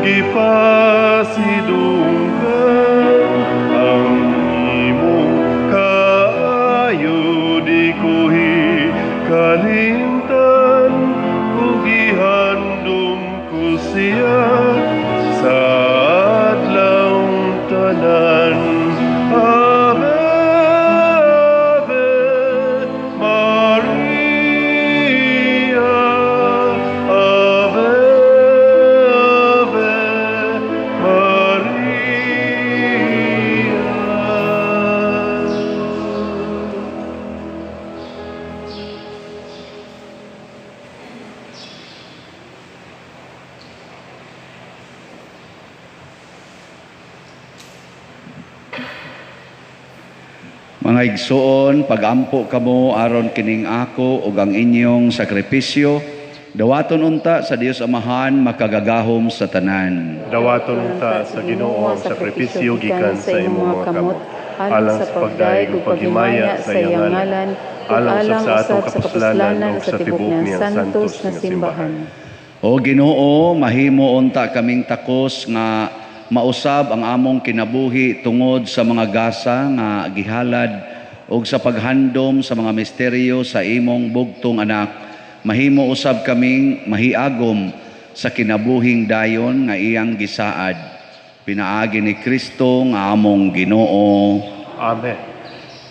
gipasidunggan ang imong kaayo di kuhi kalimtan ug gihandom ko siya sa adlawng tanan. Ave, Ave Maria, Ave, Ave Maria. Mga igsoon, pagampo kamo aron kining ako ug ang inyong sakripisyo, dawaton unta sa Dios Amahan makagagahom sa tanan. Dawaton unta sa Ginoo ang sakripisyo gikan sa imong mga kamot, alang sa pagdaig ug paghimaya sa iyang ngalan, alang sa atong kapusalanan ug sa tibok niyang santos nga simbahan. O Ginoo, mahimo unta kaming takos nga mausab ang among kinabuhi tungod sa mga gasa nga gihalad ug sa paghandom sa mga misteryo sa imong bugtong anak. Mahimo usab kaming mahiagom sa kinabuhing dayon nga iyang gisaad. Pinaagi ni Kristo nga among Ginoo. Amen.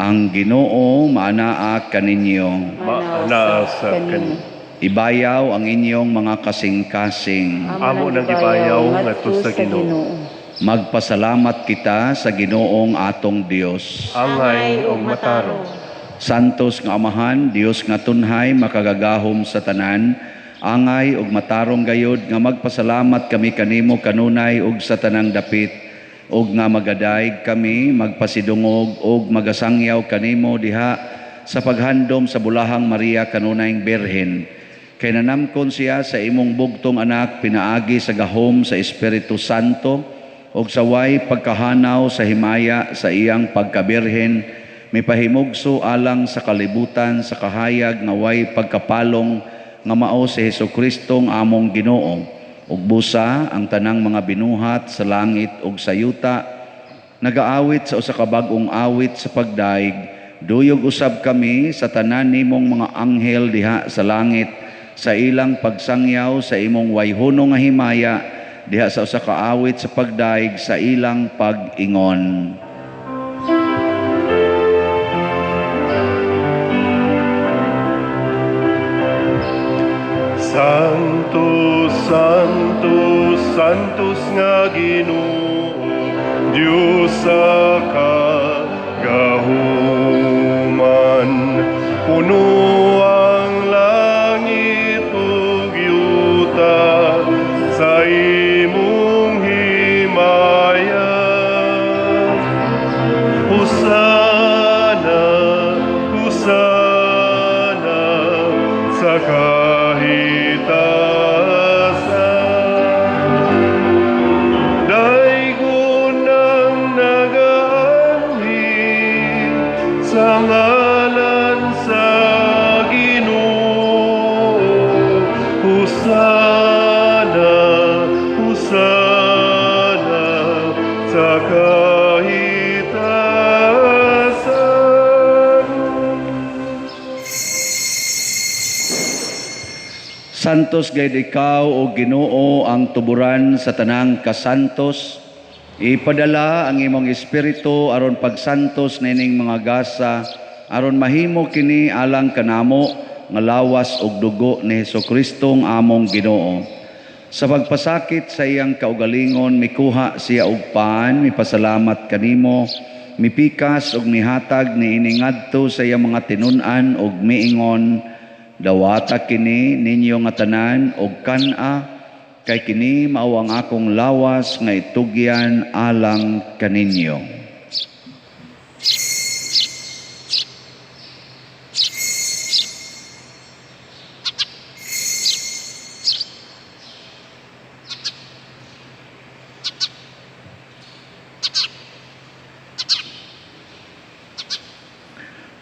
Ang Ginoo maanaa kaninyo. Maanaa sa kanimo. Ibayaw ang inyong mga kasing-kasing. Amo nang ibayaw ngadto sa Ginoo. Magpasalamat kita sa Ginoong atong Dios. Angay ug matarong. Santos nga Amahan, Dios nga tunhay makagagahom sa tanan, angay ug matarong gayod nga magpasalamat kami kanimo kanunay ug sa tanang dapit, ug nga magadaig kami magpasidungog ug magasangyaw kanimo diha sa paghandom sa bulahang Maria kanunayng Birhen. Kay nanamkon siya sa imong bugtong anak pinaagi sa gahom sa Espiritu Santo ug sa way pagkahanaw sa himaya sa iyang pagkabirhen, mipahimugso alang sa kalibutan sa kahayag nga way pagkapalong nga mao si Hesukristo nga among Ginoo, ug busa ang tanang mga binuhat sa langit ug sa yuta, nagaawit sa usa ka bag-ong awit sa pagdaig, duyog usab kami sa tanan nimong mga anghel diha sa langit, sa ilang pagsangyaw sa imong wayhunong nga himaya, diha sa usa ka awit sa pagdaig sa ilang pag-ingon. Santos, Santos, Santos nga Ginoo, Dios sa kagahuman, puno ang langit ug yuta sa imong himaya. Hosana, Hosana sa daigon ang nagaanhi sa ngalan sa Ginoo. Hosana, Hosana sa kahitasan. Santos gayud ikaw o Ginoo ang tuburan sa tanang kasantos. Ipadala ang imong espiritu aron pagsantos nining mga gasa, aron mahimo kini alang kanamo nga lawas ug dugo ni Hesukristo ang among Ginoo. Sa pagpasakit sa iyang kaugalingon, mikuha siya og paan, mipasalamat kanimo, mipikas ug mihatag niini ngadto sa iyang mga tinun-an ug miingon, dawata kini ninyo nga tanan og kan-a, kay kini mao ang akong lawas nga itugyan alang kaninyo.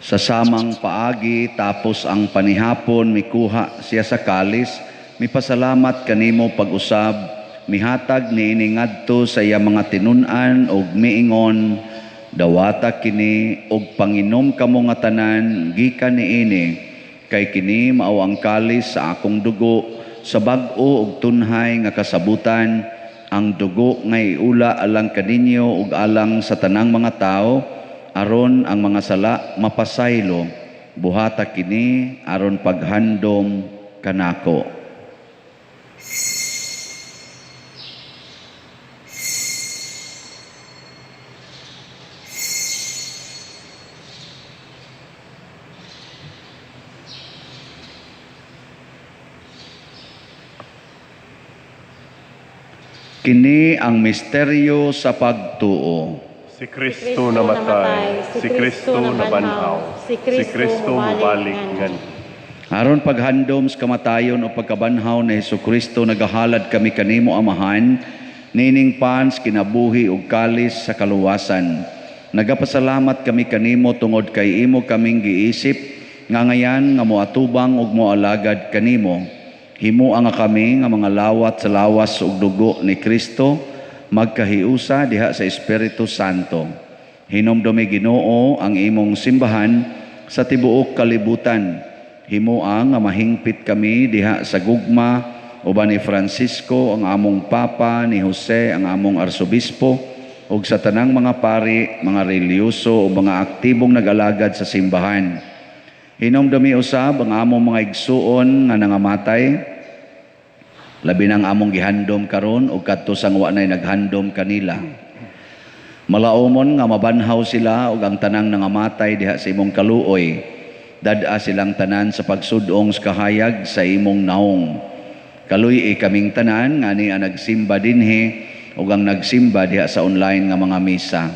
Sa samang paagi tapos ang panihapon mikuha siya sa kalis, mipasalamat kanimo pag-usab, mihatag niini ngadto sa iya mga tinun-an ug miingon, dawata kini og panginom kamo nga tanan gikan niini, kay kini mao ang kalis sa akong dugo sa bag-o ug tunhay nga kasabutan, ang dugo nga iula alang kaninyo ug alang sa tanang mga tao, aron ang mga sala mapasaylo. Buhata kini aron paghandom kanako. Kini ang misteryo sa pagtuo. Si Kristo namatay, si Kristo nabanhaw, si Kristo mubalik ngan. Aron paghandom sa kamatayon o pagkabanhaw na Hesukristo, nagahalad kami kanimo Amahan, nining pans kinabuhi ug kalis sa kaluwasan. Nagapasalamat kami kanimo tungod kay imo kaming giisip, nga ngayan nga moatubang ug moalagad kanimo. Himuang nga kami nga mga lawat sa lawas ug dugo ni Kristo, magkahiusa diha sa Espiritu Santo. Hinumdumi Ginoo ang imong simbahan sa tibuok kalibutan. Himuang nga mahingpit kami diha sa gugma uban ni Francisco ang among Papa, ni Jose ang among Arsobispo, ug sa tanang mga pari, mga reliyoso o mga aktibong nag-alagad sa simbahan. Hinumdumi usab ang among mga igsuon nga nangamatay, labi nang among gihandom karon ug kadto sang wa nay naghandom kanila. Malaumon nga mabanhaw sila ug ang tanang nangamatay diha sa imong kaluoy. Dad-a silang tanan sa pagsudong sa kahayag sa imong naong. Kaluy kaming tanan nga ni nagsimba dinhi ug ang nagsimba diha sa online nga mga misa.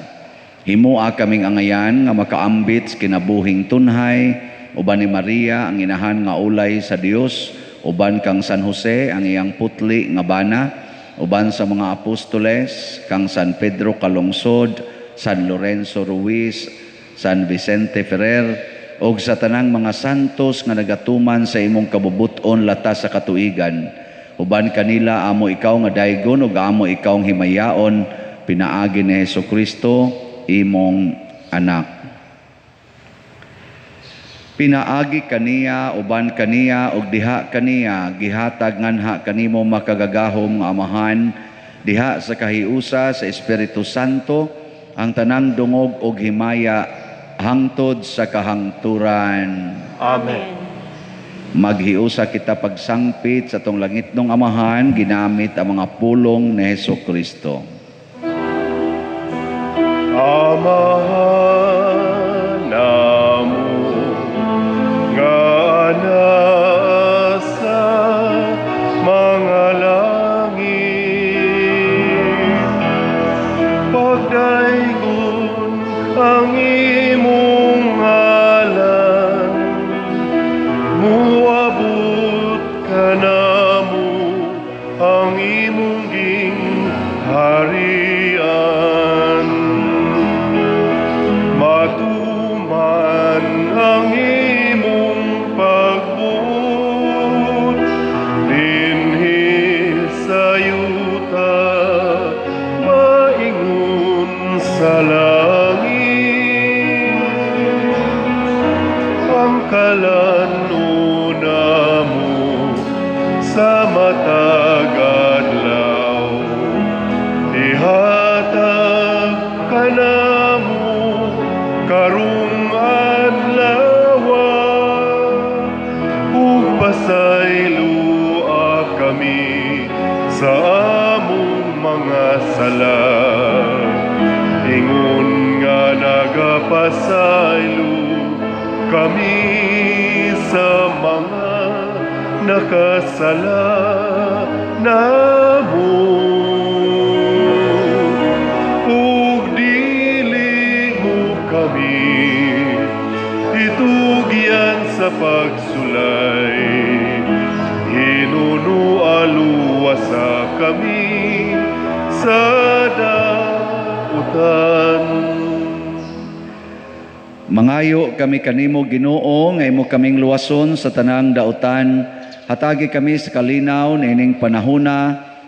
Himua kaming angayan nga makaambit sa kinabuhing tunhay, uban ni Maria ang inahan nga ulay sa Dios, uban kang San Jose ang iyang putli nga bana, uban sa mga apostoles kang San Pedro Calungsod, San Lorenzo Ruiz, San Vicente Ferrer, ug sa tanang mga santos nga nagatuman sa imong kabubuton latas sa katuigan. Uban kanila amo ikaw nga daygon ug amo ikaw ang himayaon, pinaagi ni Hesukristo imong anak. Pinaagi kaniya, uban kaniya, ug diha kaniya, gihatag nganha kanimo makagagahom nga Amahan, diha sa kahiusa sa Espiritu Santo, ang tanang dungog ug himaya, hangtod sa kahangturan. Amen. Maghiusa kita pagsangpit sa tong langitnong Amahan, ginamit ang mga pulong ni Hesukristo. Amahan namo nga nasa mga langit, pagdaygon ang imong ngalan, muabot ka namo ang imong gingharian. Matuman ang imong pagbuot dinhi sa yuta, maingon sa langit. Ang kalanuna mo sa matag adlaw, ihatag ka namo karong adlaw, ug pasaylua kami sa among mga sala. Ingon nga nagapasaylo kami sa mga nakasala namo, ug dili mo kami itugyan sa pagsulay. Hinunualuwasa kami sa dautan. Mangayo kami kanimo Ginoo nga imo kaming luwason sa tanang dautan. Hatagi kami sa kalinaw nining panahona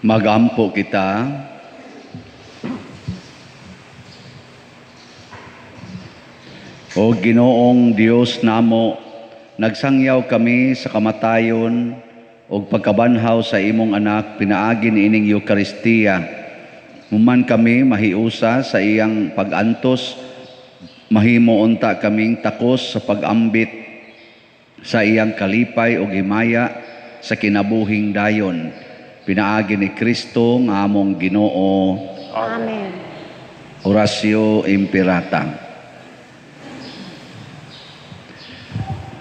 Magampo kita. O Ginoong Dios namo, nagsangyaw kami sa kamatayon o pagkabanhaw sa imong anak, pinaagi niining Eucharistia. Human kami mahiusa sa iyang pag-antos, mahimo unta kaming takos sa pag-ambit sa iyang kalipay o himaya sa kinabuhing dayon. Pinaagi ni Kristo nga among Ginoo. Amen. Oratio Imperata.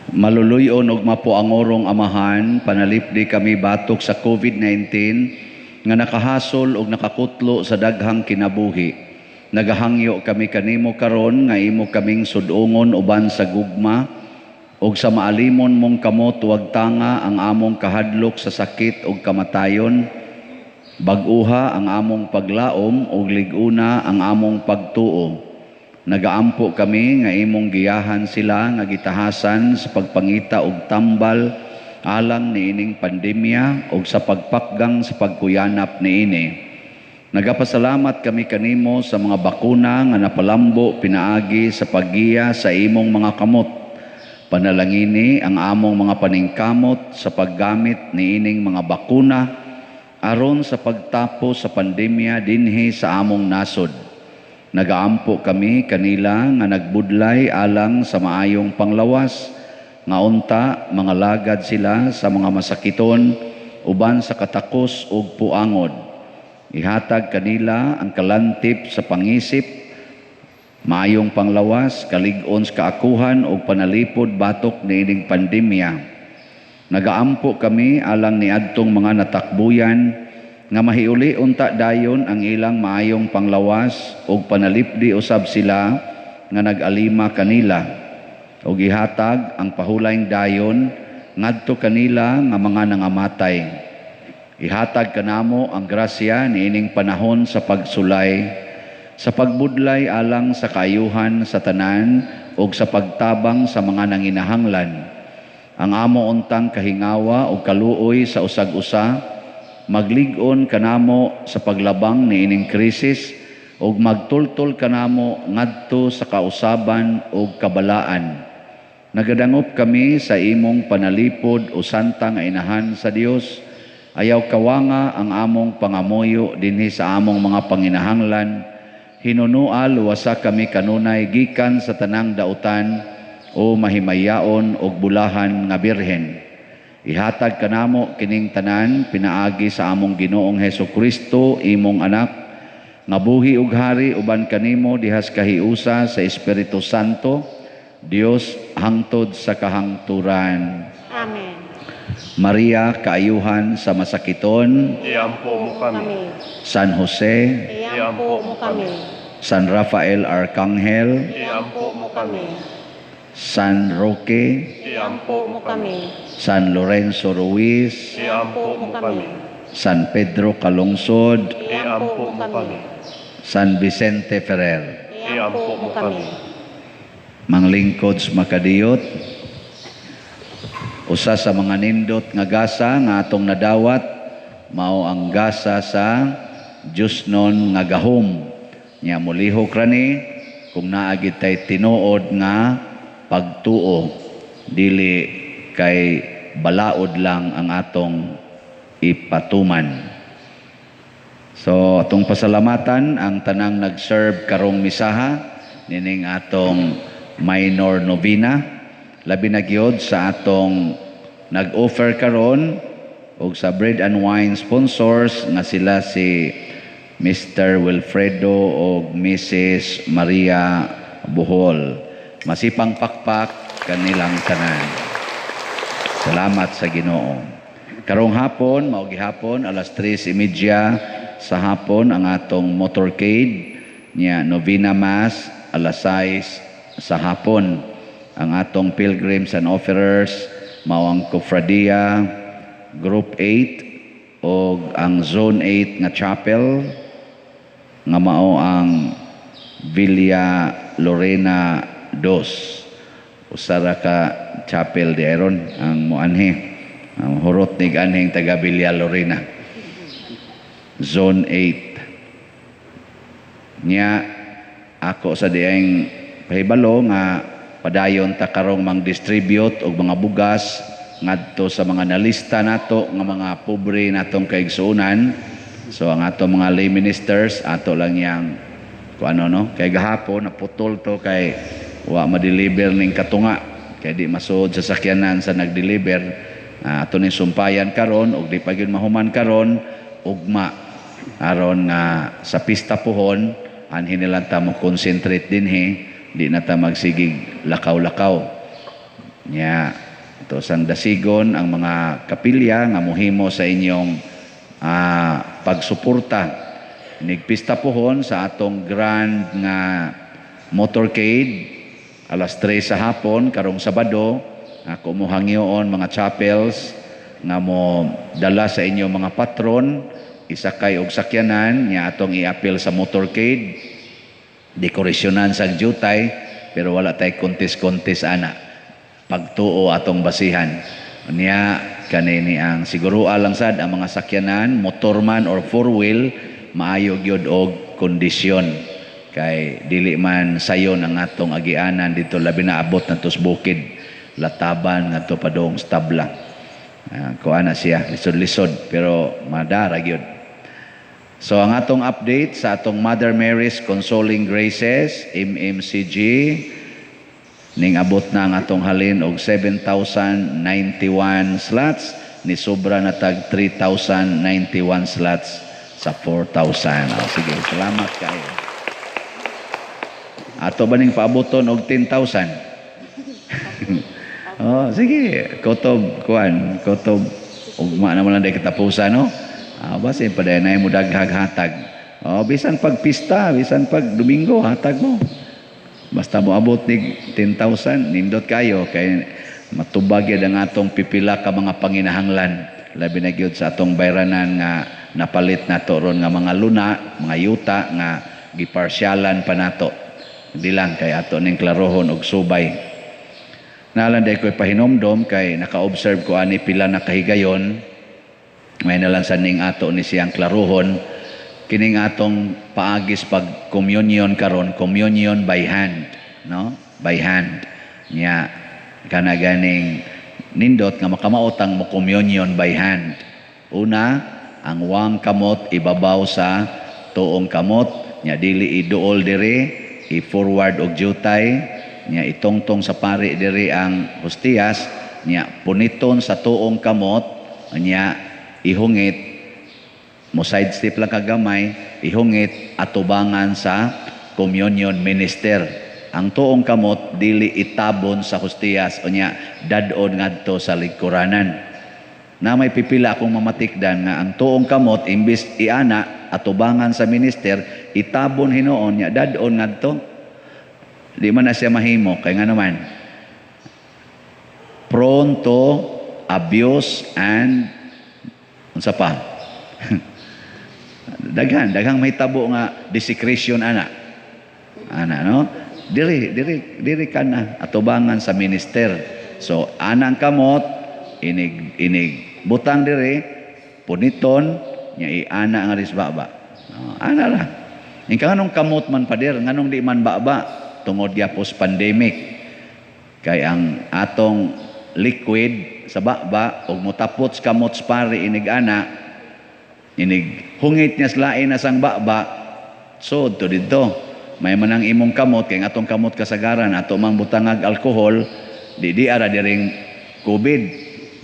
Maluluyon og mapuangorong Amahan, panalipdi kami batok sa COVID-19 nga nakahasol og nakakutlo sa daghang kinabuhi. Nagahangyo kami kanimo karon nga imo kaming sudungon uban sa gugma og sa maalimon mong kamot huwag tanga ang among kahadlok sa sakit ug kamatayon. Bag-uha ang among paglaom ug lig-una ang among pagtuo. Nagaampo kami nga imong giyahan sila nga gitahasan sa pagpangita og tambal alang niining pandemya ug sa pagpakgang sa pagkuyanap niini. Nagapasalamat kami kanimo sa mga bakuna nga napalambo pinaagi sa paggiya sa imong mga kamot. Panalangini ang among mga paningkamot sa paggamit niining mga bakuna aron sa pagtapos sa pandemya dinhi sa among nasod. Nagaampo kami kanila nga nagbudlay alang sa maayong panglawas, nga unta mga lagad sila sa mga masakiton uban sa katakos ug puangod. Ihatag kanila ang kalantip sa pangisip, maayong panglawas, kalig-on sa kaakuhan ug panalipod batok niining pandemya. Nagaampo kami alang niadtong mga natakbuyan nga mahiuli unta dayon ang ilang maayong panglawas ug panalipdi usab sila nga nag-alima kanila. Ug ihatag ang pahulayng dayon ngadto kanila nga mga nangamatay. Ihatag kanamo ang grasya niining panahon sa pagsulay, sa pagbudlay alang sa kaayuhan sa tanan ug sa pagtabang sa mga nanginahanglan. Ang amo untang kahingawa ug kaluoy sa usag-usa, maglig-on kanamo sa paglabang niining krisis ug magtultol kanamo ngadto sa kausaban ug kabalaan. Nagadangop kami sa imong panalipod o santa nga inahan sa Dios. Ayaw kawanga ang among pangamuyo dinhi sa among mga panginahanglan. Hinunual wasa kami kanunay gikan sa tanang dautan o mahimayaon og bulahan nga birhen. Ihatag kanamo kining tanan pinaagi sa among Ginoong Hesukristo imong anak nga buhi ug hari uban kanimo dihas kahiusa sa Espiritu Santo, Dios hangtod sa kahangturan. Amen. Maria kaayuhan sa masakiton, Iampo mo kami. San Jose, Iampo mo kami. San Rafael Arcangel, Iampo mo kami. San Roque, Iampo mo kami. San Lorenzo Ruiz, Iampo mo kami. San Pedro Calungsod, Iampo mo kami. San Vicente Ferrer. Iampo mo kami. Manglingkods makadiyot, usa sa mga nindot nga gasa nga atong nadawat mao ang gasa sa Dios non nga gahom. Nya mulihok rani kung naagid tay tinuod nga pagtuo, dili kay balaod lang ang atong ipatuman. So atong pasalamatan ang tanang nag-serve karong misaha nining atong minor novena, labi na gyud sa atong nag-offer karon og sa bread and wine sponsors nga sila si Mr. Wilfredo o Mrs. Maria Bohol. Masipang pakpak kanilang tanan. Salamat sa Ginoo. Karong hapon, maugi hapon, alas 3:30 sa hapon ang atong motorcade niya Novena Mass, alas 6 sa hapon. Ang atong pilgrims and offerers, mao ang Cofradia, Group 8, o ang Zone 8 nga chapel, nga mao ang Villa Lorena 2. Usara ka chapel di aron ang muanhi. Ang hurot ni anhing taga Villa Lorena. Zone 8. Nya ako sa diayng pahibalo nga padayon ta karong mang-distribute og mga bugas ngadto sa mga nalista nato nga mga pobre natong kaigsuonan. So ang ato mga lay ministers ato lang yang kung ano no kay gahapon naputol to kay wa ma-deliver ning katunga kay di masud sa sakyanan sa nag-deliver. Ato ning sumpayan karon og di pa gyud mahuman karon ugma aron nga sa pista pohon anhin nila ta mo concentrate dinhi di na ta magsigig lakaw-lakaw nya to sang dasigon ang mga kapilya nga mohimo sa inyong pagsuporta nig pista pohon sa atong grand nga motorcade alas 3 sa hapon karong Sabado. Ako mo hangyoon mga chapels nga mo dala sa inyong mga patron isakay og sakyanan nya atong i-appeal sa motorcade dekorasyonan sa jutay pero wala tay kontis-kontis ana pagtuo atong basihan niya kanini ang siguro alang sad ang mga sakyanan motorman or four wheel maayo gyud og kondisyon kay dili man sayon ang atong agianan dito labi na abot natos bukid lataban ngadto padong stabla kuana siya lisod-lisod pero madara gyud. So ang atong update sa atong Mother Mary's Consoling Graces MMCG ning abot na ang atong halin og 7,091 slots ni sobra na tag 3,091 slots sa 4,000. Sige, salamat kayo. Ato ba ning paaboton og 10,000? Oh, sige, kotob ugma naman lang day katapusan no. Basta paday na mo daghag hatag. Bisan pag pista, bisan pag Domingo hatag mo. Basta mo abot nig 10,000 nindot kayo kay matubag yun ang atong pipila ka mga panginahanglan labi na gyud sa atong bayranan nga napalit nato ron nga mga luna, mga yuta nga giparsyalan pa nato. Di lang kay ato ning klarohon og subay. Nalanday ko'y pahinomdom kay naka-observe ko ani pila na kahigayon may nalansan ning ato ni siyang klarohon kining atong paagis pag communion karon communion by hand no by hand nya kana ganing nindot nga makamaotang mo communion by hand una ang wang kamot ibabaw sa tuong kamot nya dili iduol dire i-forward og jutay nya itongtong sa pari diri ang hostiyas nya puniton sa tuong kamot nya ihungit mo side step lang kagamay ihungit atubangan sa communion minister ang tuong kamot dili itabon sa hostiyas nya dadon ngadto sa lingkuranan na may pipila akong mamatikdan nga ang tuong kamot imbis iana atubangan sa minister itabon hinuon nya dadon ngadto di man na siya mahimo kay nga naman prone to abuse and unsa pa daghang may tabo nga desecration ana no diri kana atubangan sa minister so anang kamot inig butang diri puniton nya iana nga risbaba ana ra ingka nganong kamot man pader nganong di man baba tungod gyapos pandemic kay ang atong liquid sa baba og motapot kamot pare inig hungit niya lain na sang baba so to dito may manang imong kamot kay atong kamot kasagaran ato mang butangag alcohol di ara diring covid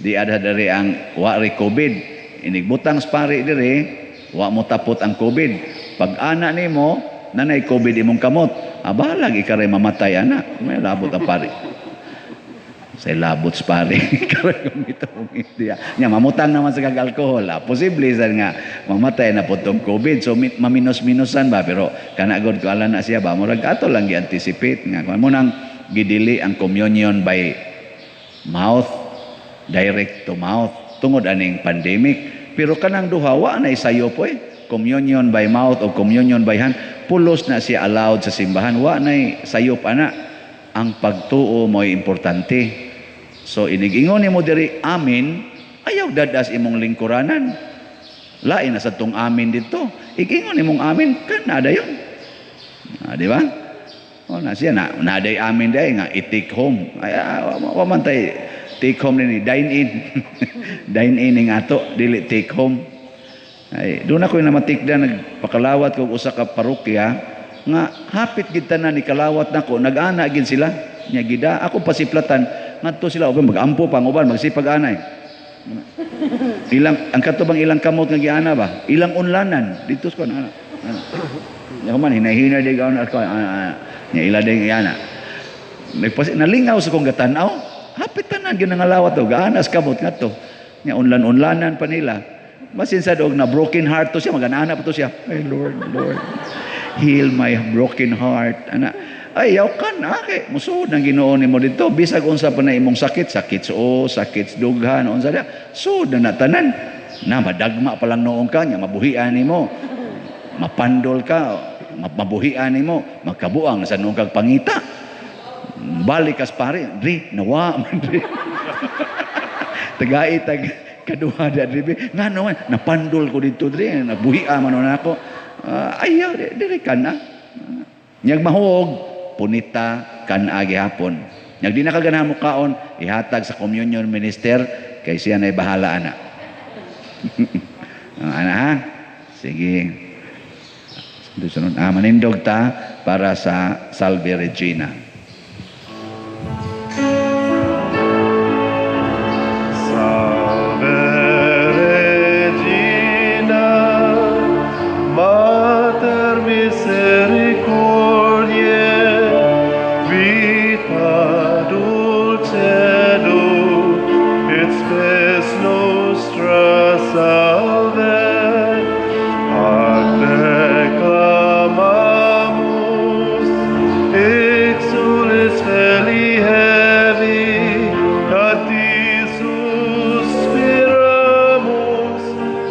di ada dari ang wa ri covid inig butang pare dire wa mo tapot ang covid pag ana nimo nanay covid imong kamot balag ikaray mamatay anak may labot ang pare sa labot pare ikaray gumitong India nya mamutang naman sa kag alcohol posible sa nga mamatay na po tong covid so maminos-minusan ba pero kanagod ko ala na siya ba murag ato lang gi-anticipate nga kung mo nang gidili ang communion by mouth direct to mouth tungod aning pandemic pero kanang duha wa na isayo po communion by mouth o communion by hand pulos na siya allowed sa simbahan wa nay sayop ana ang pagtuo mo'y importante so inigingon nimo diri amin ayaw dadas imong lingkuranan Lain na sa tong amin dito. Ikingon imong amin, kan na dayon. Di ba? O na siya na day amin day nga i-take home. Ay wa man tay take home ni dine in. Dine in ning ato dili take home. Ay doon ako na matikda nagpakalawat kog usa ka parokya nga hapit gid tanan ni kalawat nako nag-ana gid sila. Nya gida ako pasiplatan ngadto sila ug magampo pang uban magsipag anay. Ilang ang katubang ilang kamot nga giana ba? Ilang unlanan dito sa ana. Nya man hinay-hinay di gaon ako nya ila ding yana. Nalingaw sa kong gatan-aw. Hapit tanan gyud nangalawat og anas kamot ngadto. Nya unlan-unlanan pa nila. Masin sa dog na broken heart to siya magana pa to siya. Ay Lord, heal my broken heart. Ana ay yaw kan ake musuod ang Ginoo nimo dito bisag unsa pa na imong sakit sakit dughan unsa dia sud na tanan na madagma pa lang noong ka nya mabuhian nimo mapandol ka mabuhian nimo magkabuang sa nung kag pangita balik kas pare dri nawa man dri tagai kaduha da dri ngano napandol ko dito dri nabuhian man nako ayaw diri kana nyag mahog punita kan agi hapon. Nyag di na kaganahan mo kaon, ihatag sa communion minister, kay siya na'y bahala ana. Ana ha? Sige. Sunod. Manindog ta para sa Salve Regina. Salve Regina, Mater Misericordiae, Vita dulcedo, et spes nostra salve, ad declamamus, exules feli hevi, ad ti suspiramus,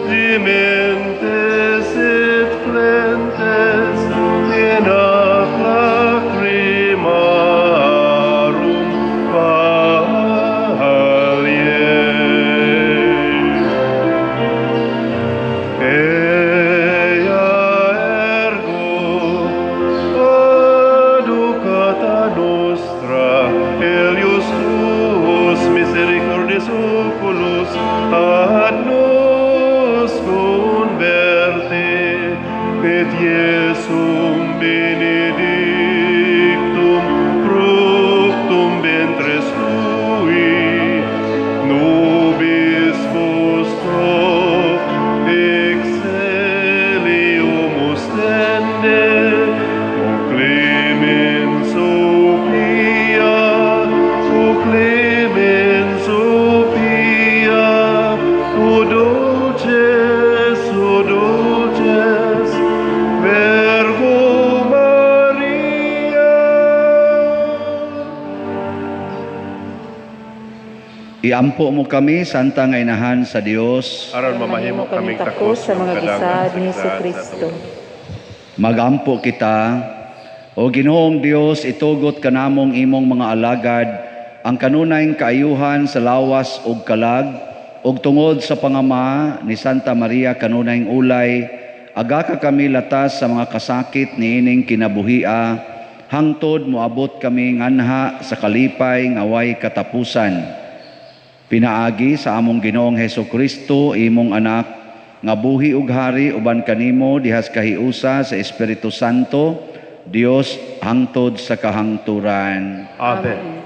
gementes et flentes, in ac lacrimarum valier. Ea ergo aducata nostra, Elius tuus misericordiis oculus ad nos converte, et Iesum benedictum fructum ventris tui, nobis vostro exelium ostende, o clemens pia, o dulces, Virgo Maria. Iampo mo kami, Santa nga Inahan sa Dios. Aron mamahimo kaming takos sa mga gisaad ni Kristo. Magampo kita, o Ginoong Dios, itugot kanamong imong mga alagad, ang kanunayng kaayuhan sa lawas ug kalag, ug tungod sa pangama ni Santa Maria kanunayng ulay, aga ka kami latas sa mga kasakit niining kinabuhia, hangtod moabot kami nganha sa kalipay nga way katapusan. Pinaagi sa among Ginoong Hesukristo, imong anak, nga buhi ug hari uban kanimo dihas kahiusa sa Espiritu Santo, Dios hangtod sa kahangturan. Amen.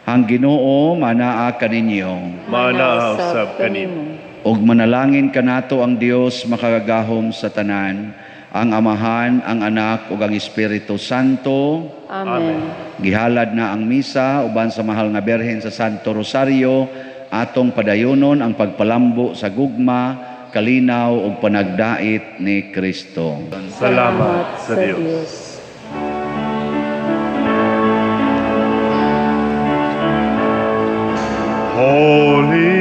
Ang Ginoo manaa kaninyo. Manaaw sab kanimo. Og manalangin kanato ang Dios makagagahom sa tanan, ang Amahan, ang Anak ug ang Espiritu Santo. Amen. Gihalad na ang misa uban sa mahal nga Berhen sa Santo Rosario, atong padayonon ang pagpalambo sa gugma, kalinaw ug panagdait ni Kristo. Salamat sa Dios. Holy